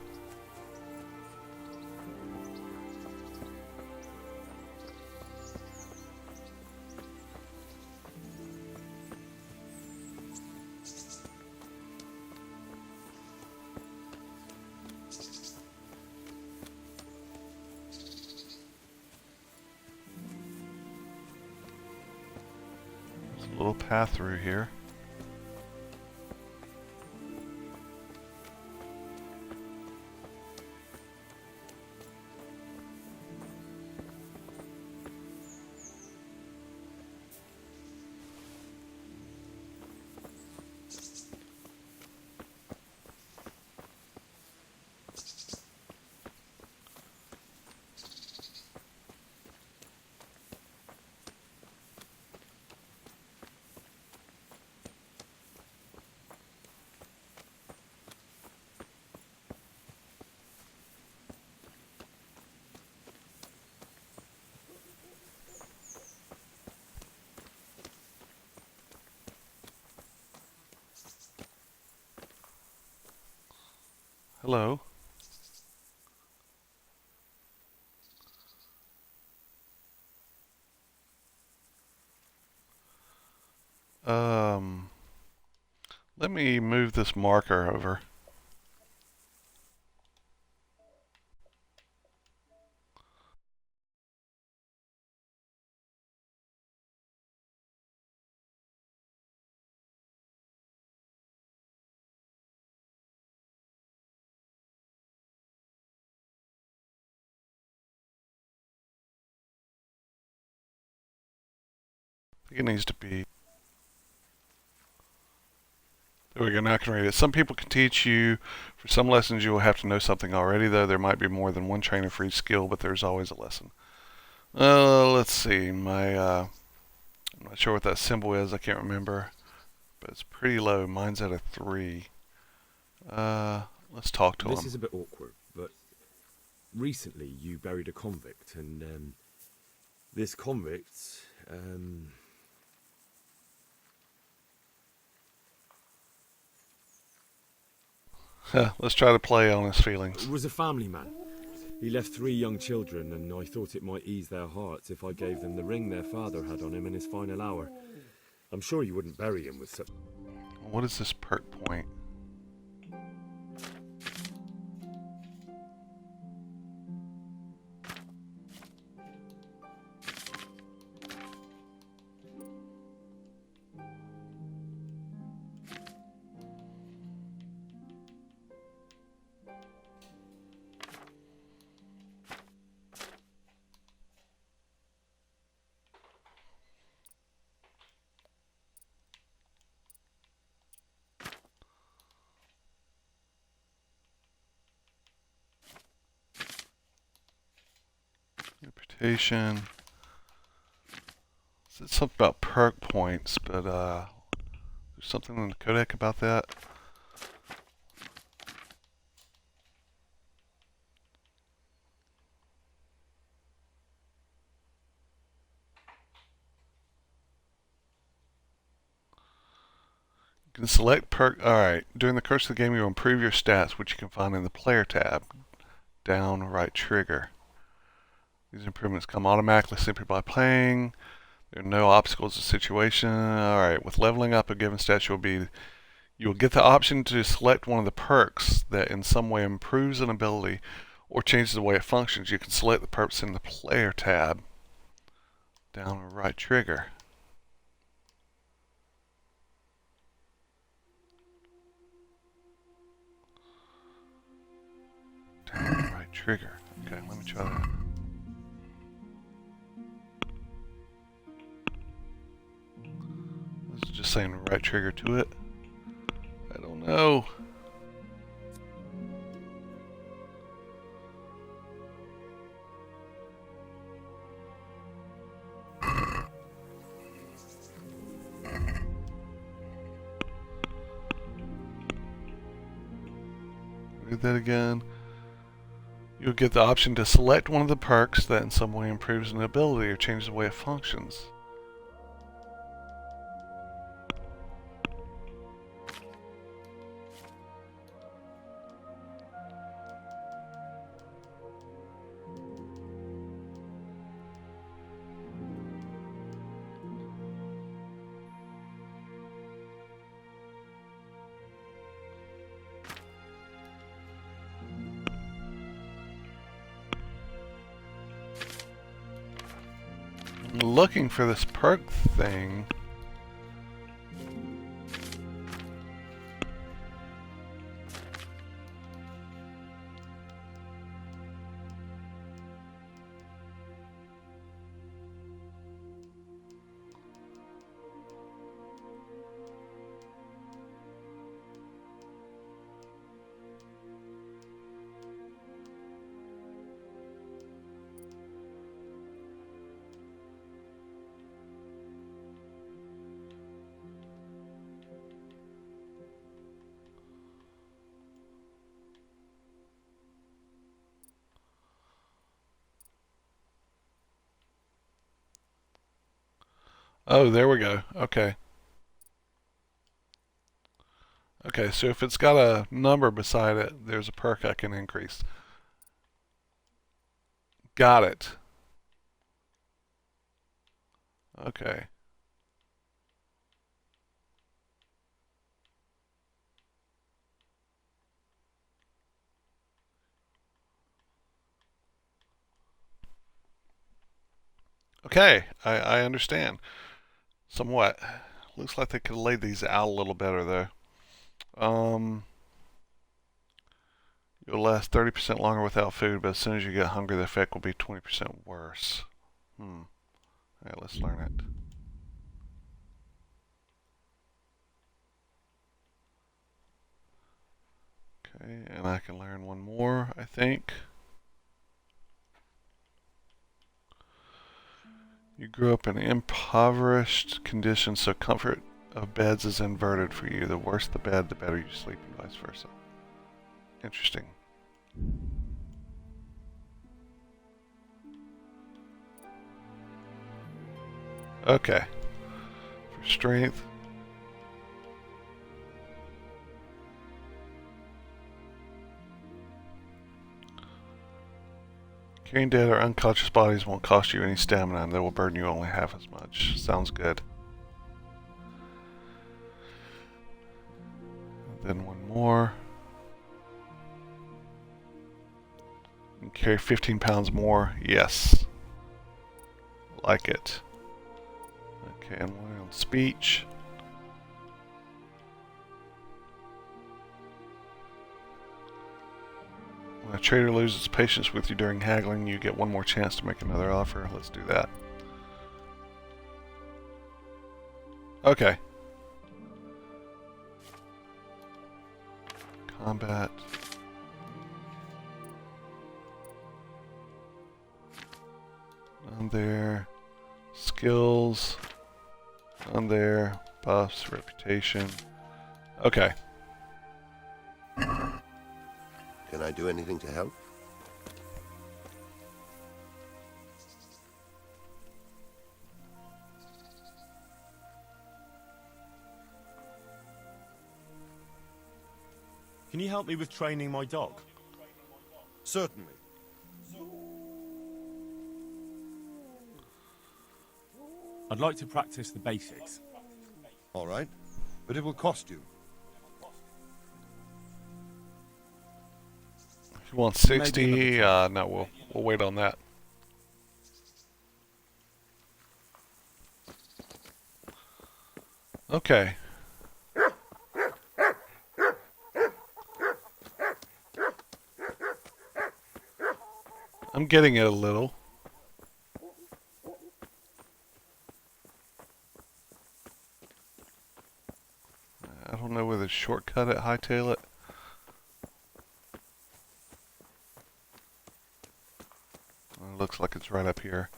Little path through here. Hello. Let me move this marker over. I think it needs to be. There we go, now I can read it. Some people can teach you. For some lessons, you will have to know something already, though. There might be more than one trainer for each skill, but there's always a lesson. Let's see. I'm not sure what that symbol is. I can't remember. but it's pretty low. Mine's at a 3. Let's talk to This him. is a bit awkward, but recently you buried a convict, and this convict, Let's try to play on his feelings. was a family man. He left 3 young children, and I thought it might ease their hearts if I gave them the ring their father had on him in his final hour. I'm sure you wouldn't bury him with such... What is this perk point? Reputation. Said something about perk points, but there's something in the codec about that. You can select perk. Alright, during the course of the game, you'll improve your stats, which you can find in the player tab. Down right trigger. These improvements come automatically simply by playing. There are no obstacles to situation. Alright, with leveling up a given stat, you will get the option to select one of the perks that in some way improves an ability or changes the way it functions. You can select the perks in the player tab. Down right trigger. Down right trigger. Okay, let me try that. This is just saying right trigger to it. I don't know. Read that again. You'll get the option to select one of the perks that in some way improves an ability or changes the way it functions. Looking for this perk thing. Oh, there we go. Okay. Okay, so if it's got a number beside it, there's a perk I can increase. Got it. Okay. Okay, I understand. Somewhat. Looks like they could have laid these out a little better though. You'll last 30% longer without food, but as soon as you get hungry, the effect will be 20% worse. Alright, let's learn it. Okay, and I can learn one more, I think. You grew up in impoverished conditions, so comfort of beds is inverted for you. The worse the bed, the better you sleep, and vice versa. Interesting. Okay. For strength. Carrying dead or unconscious bodies won't cost you any stamina, and they will burn you only half as much. Sounds good. And then one more. You can carry 15 pounds more. Yes. Like it. Okay, and one on speech. When a trader loses patience with you during haggling, you get one more chance to make another offer. Let's do that. Okay. Combat. On there. Skills. On there. Buffs. Reputation. Okay. Can I do anything to help? Can you help me with training my dog? Certainly. I'd like to practice the basics. All right, but it will cost you. If you want Maybe 60, another no, we'll wait on that. Okay. I'm getting it a little. I don't know whether to shortcut it, hightail it. It looks like it's right up here.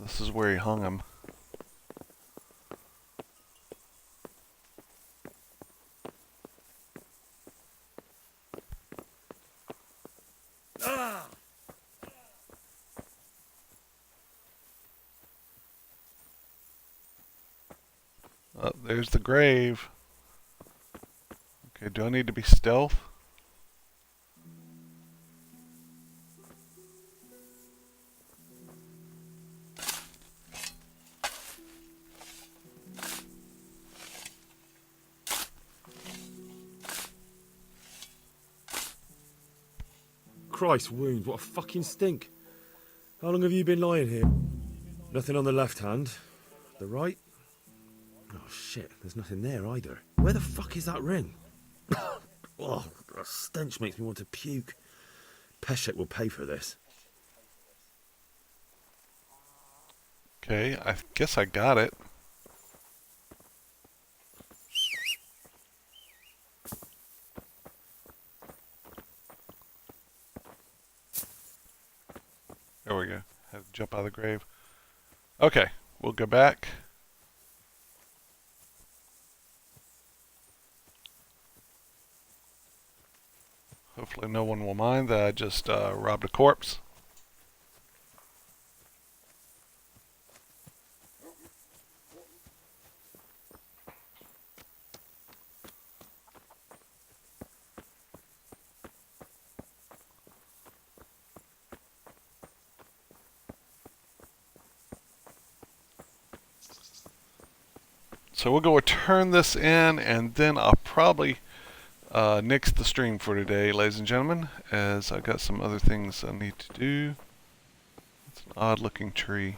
This is where he hung him. There's the grave. Okay, do I need to be stealth? Christ wound, what a fucking stink. How long have you been lying here? Nothing on the left hand. The right? Oh shit, there's nothing there either. Where the fuck is that ring? Oh, the stench makes me want to puke. Peshek will pay for this. Okay, I guess I got it. There we go. Had to jump out of the grave. Okay, we'll go back. Hopefully no one will mind that I just robbed a corpse. So we'll go turn this in, and then I'll probably nix the stream for today, ladies and gentlemen, as I got some other things I need to do. It's an odd looking tree.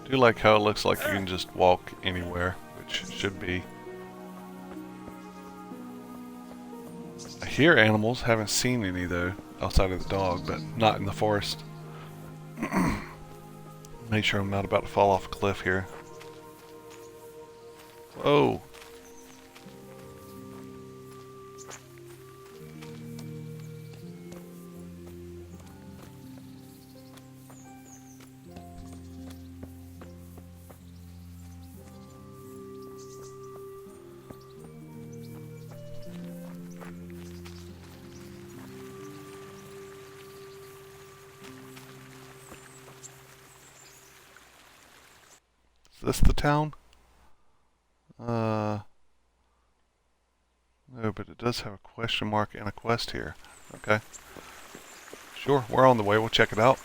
I do like how it looks like you can just walk anywhere, which it should be. I hear animals, haven't seen any though. outside of the dog, but not in the forest. Make sure I'm not about to fall off a cliff here. Whoa. Is this the town? No, but it does have a question mark and a quest here. Okay. Sure, we're on the way. We'll check it out.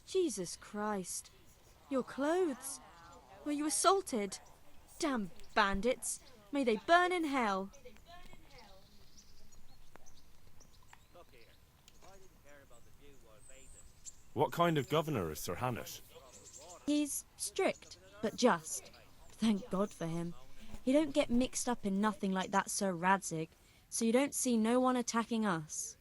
Jesus Christ. Your clothes. Were you assaulted? Damn bandits. May they burn in hell. What kind of governor is Sir Hanush? He's strict, but just. Thank God for him. He don't get mixed up in nothing like that Sir Radzig, so you don't see no one attacking us.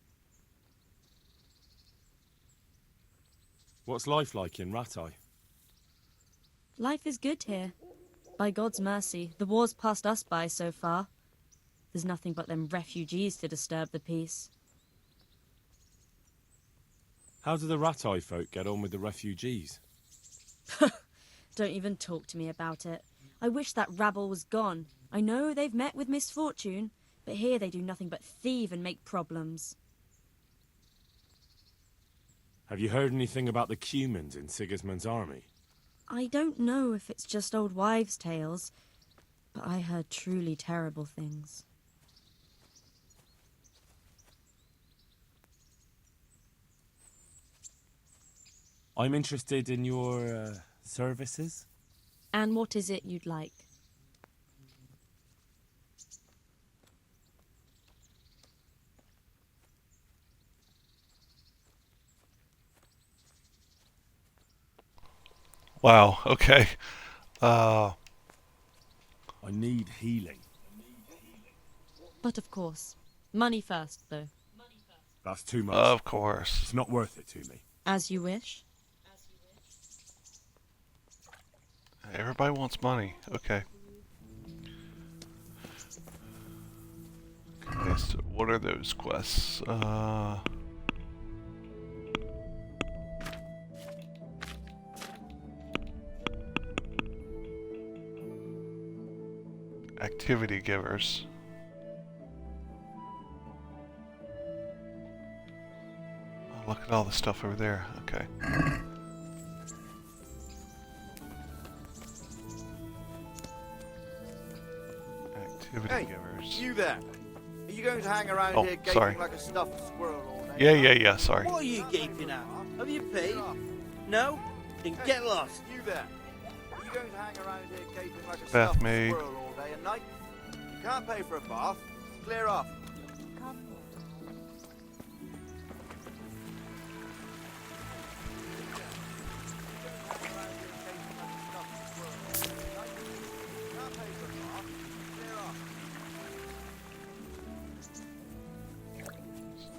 What's life like in Rattay? Life is good here. By God's mercy, the war's passed us by so far. There's nothing but them refugees to disturb the peace. How do the Rattay folk get on with the refugees? Don't even talk to me about it. I wish that rabble was gone. I know they've met with misfortune, but here they do nothing but thieve and make problems. Have you heard anything about the Cumans in Sigismund's army? I don't know if it's just old wives' tales, but I heard truly terrible things. I'm interested in your services. And what is it you'd like? Wow, okay. I need healing. But of course. Money first, though. That's too much. Of course. It's not worth it to me. As you wish. Everybody wants money. Okay. Okay, so what are those quests? Activity givers. Oh, look at all the stuff over there. Okay. Activity givers. You there? Are you going to hang around Oh, here gaping sorry. like a stuffed squirrel all day? Yeah, sorry. What are you gaping at? Have you paid? No? Then get lost. You there? Are you going to hang around here gaping like a Bath stuffed maid. squirrel all day and night? You can't pay for a bath. Clear off.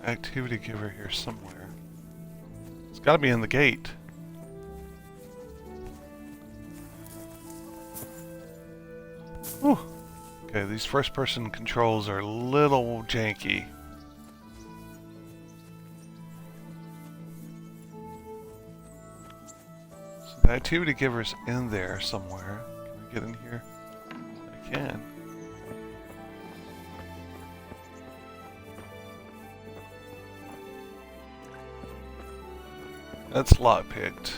Activity giver here somewhere. It's got to be in the gate. Whew. Okay, these first-person controls are a little janky. So the activity giver's in there somewhere. Can I get in here? I can. That's lockpicked.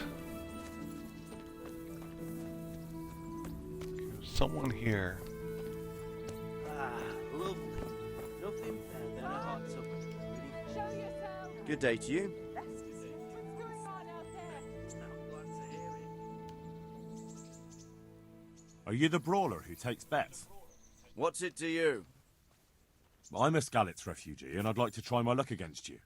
Someone here. Ah, lovely. Nothing better than a hot tub of pretty. Good day to you. Are you the brawler who takes bets? What's it to you? I'm a Skalitz refugee, and I'd like to try my luck against you.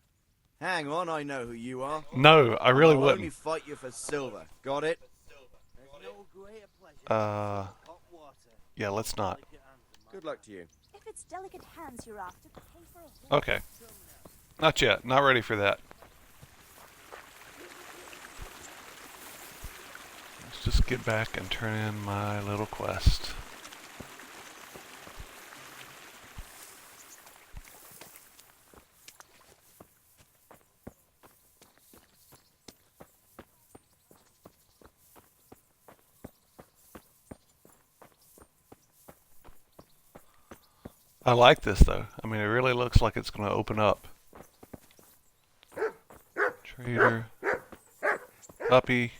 Hang on, I know who you are. No, I really I'll wouldn't. only fight you for silver. Got it? Yeah, let's not. Good luck to you. If it's delicate hands you're after, pay for a horse. Okay. Not yet. Not ready for that. Let's just get back and turn in my little quest. I like this though. I mean, it really looks like it's going to open up. Trader. Puppy.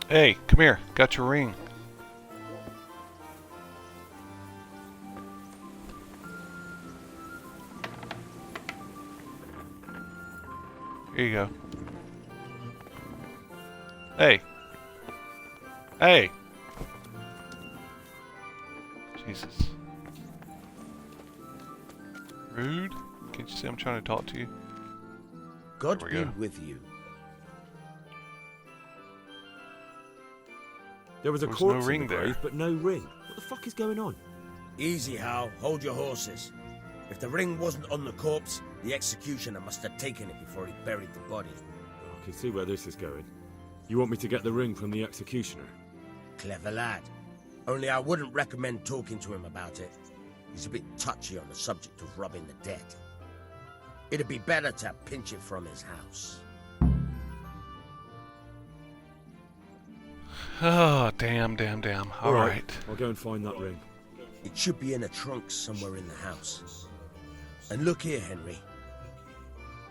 Hey, come here. Got your ring. Here you go. Hey. Hey. Jesus. Rude? Can't you see I'm trying to talk to you? God There be we go. with you. There was a There was corpse no ring in the there. grave, but no ring. What the fuck is going on? Easy, Hal. Hold your horses. If the ring wasn't on the corpse, the executioner must have taken it before he buried the body. I can see where this is going. You want me to get the ring from the executioner? Clever lad. Only I wouldn't recommend talking to him about it. He's a bit touchy on the subject of robbing the dead. It'd be better to pinch it from his house. Oh, damn. All right. I'll go and find that ring. It should be in a trunk somewhere in the house. And look here, Henry.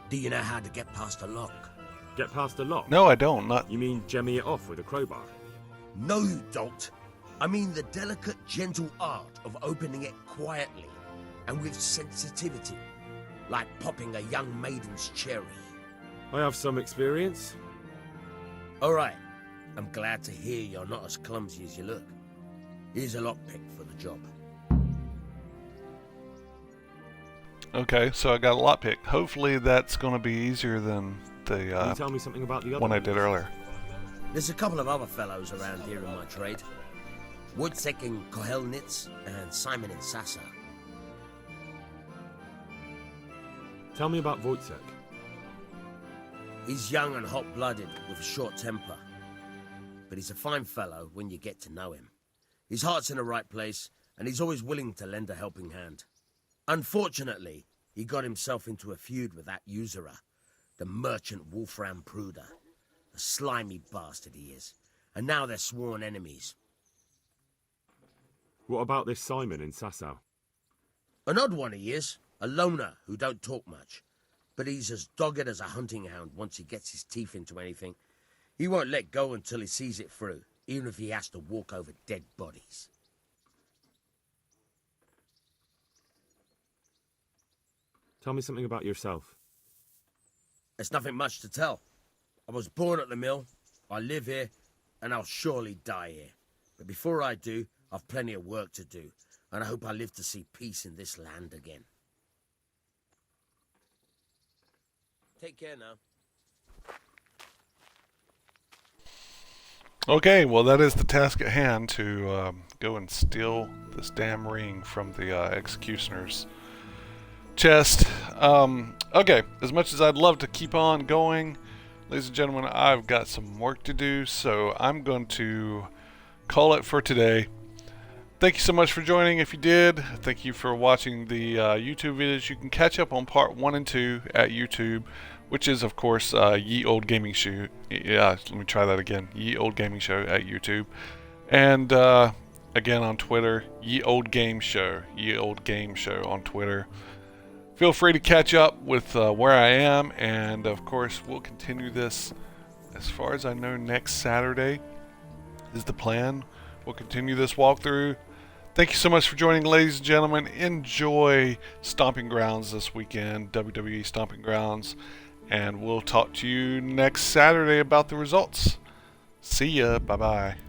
Do you know how to get past a lock? Get past the lock? No, I don't. Not. You mean jemmy it off with a crowbar? No, you don't. I mean the delicate, gentle art of opening it quietly and with sensitivity, like popping a young maiden's cherry. I have some experience. All right. I'm glad to hear you're not as clumsy as you look. Here's a lockpick for the job. Okay, so I got a lockpick. Hopefully that's going to be easier than Can you the tell me something about the other one I did earlier. There's a couple of other fellows around here in my trade. Wojciech in Kohelnitz and Simon in Sassa. Tell me about Wojciech. He's young and hot-blooded with a short temper. But he's a fine fellow when you get to know him. His heart's in the right place, and he's always willing to lend a helping hand. Unfortunately, he got himself into a feud with that usurer, the merchant Wolfram Pruder. A slimy bastard he is, and now they're sworn enemies. What about this Simon in Sasau? An odd one he is, a loner who don't talk much. But he's as dogged as a hunting hound once he gets his teeth into anything. He won't let go until he sees it through, even if he has to walk over dead bodies. Tell me something about yourself. There's nothing much to tell. I was born at the mill, I live here, and I'll surely die here. But before I do, I've plenty of work to do, and I hope I live to see peace in this land again. Take care now. Okay, well that is the task at hand, to go and steal this damn ring from the executioner's chest. Okay, as much as I'd love to keep on going, ladies and gentlemen, I've got some work to do, so I'm going to call it for today. Thank you so much for joining. If you did, thank you for watching the YouTube videos. You can catch up on part 1 and 2 at YouTube, which is, of course, Ye Old Gaming Show. Yeah, let me try that again. Ye Old Gaming Show at YouTube. And again on Twitter, Ye Old Game Show. Ye Old Game Show on Twitter. Feel free to catch up with where I am. And, of course, we'll continue this, as far as I know, next Saturday is the plan. We'll continue this walkthrough. Thank you so much for joining, ladies and gentlemen. Enjoy Stomping Grounds this weekend, WWE Stomping Grounds, and we'll talk to you next Saturday about the results. See ya. Bye-bye.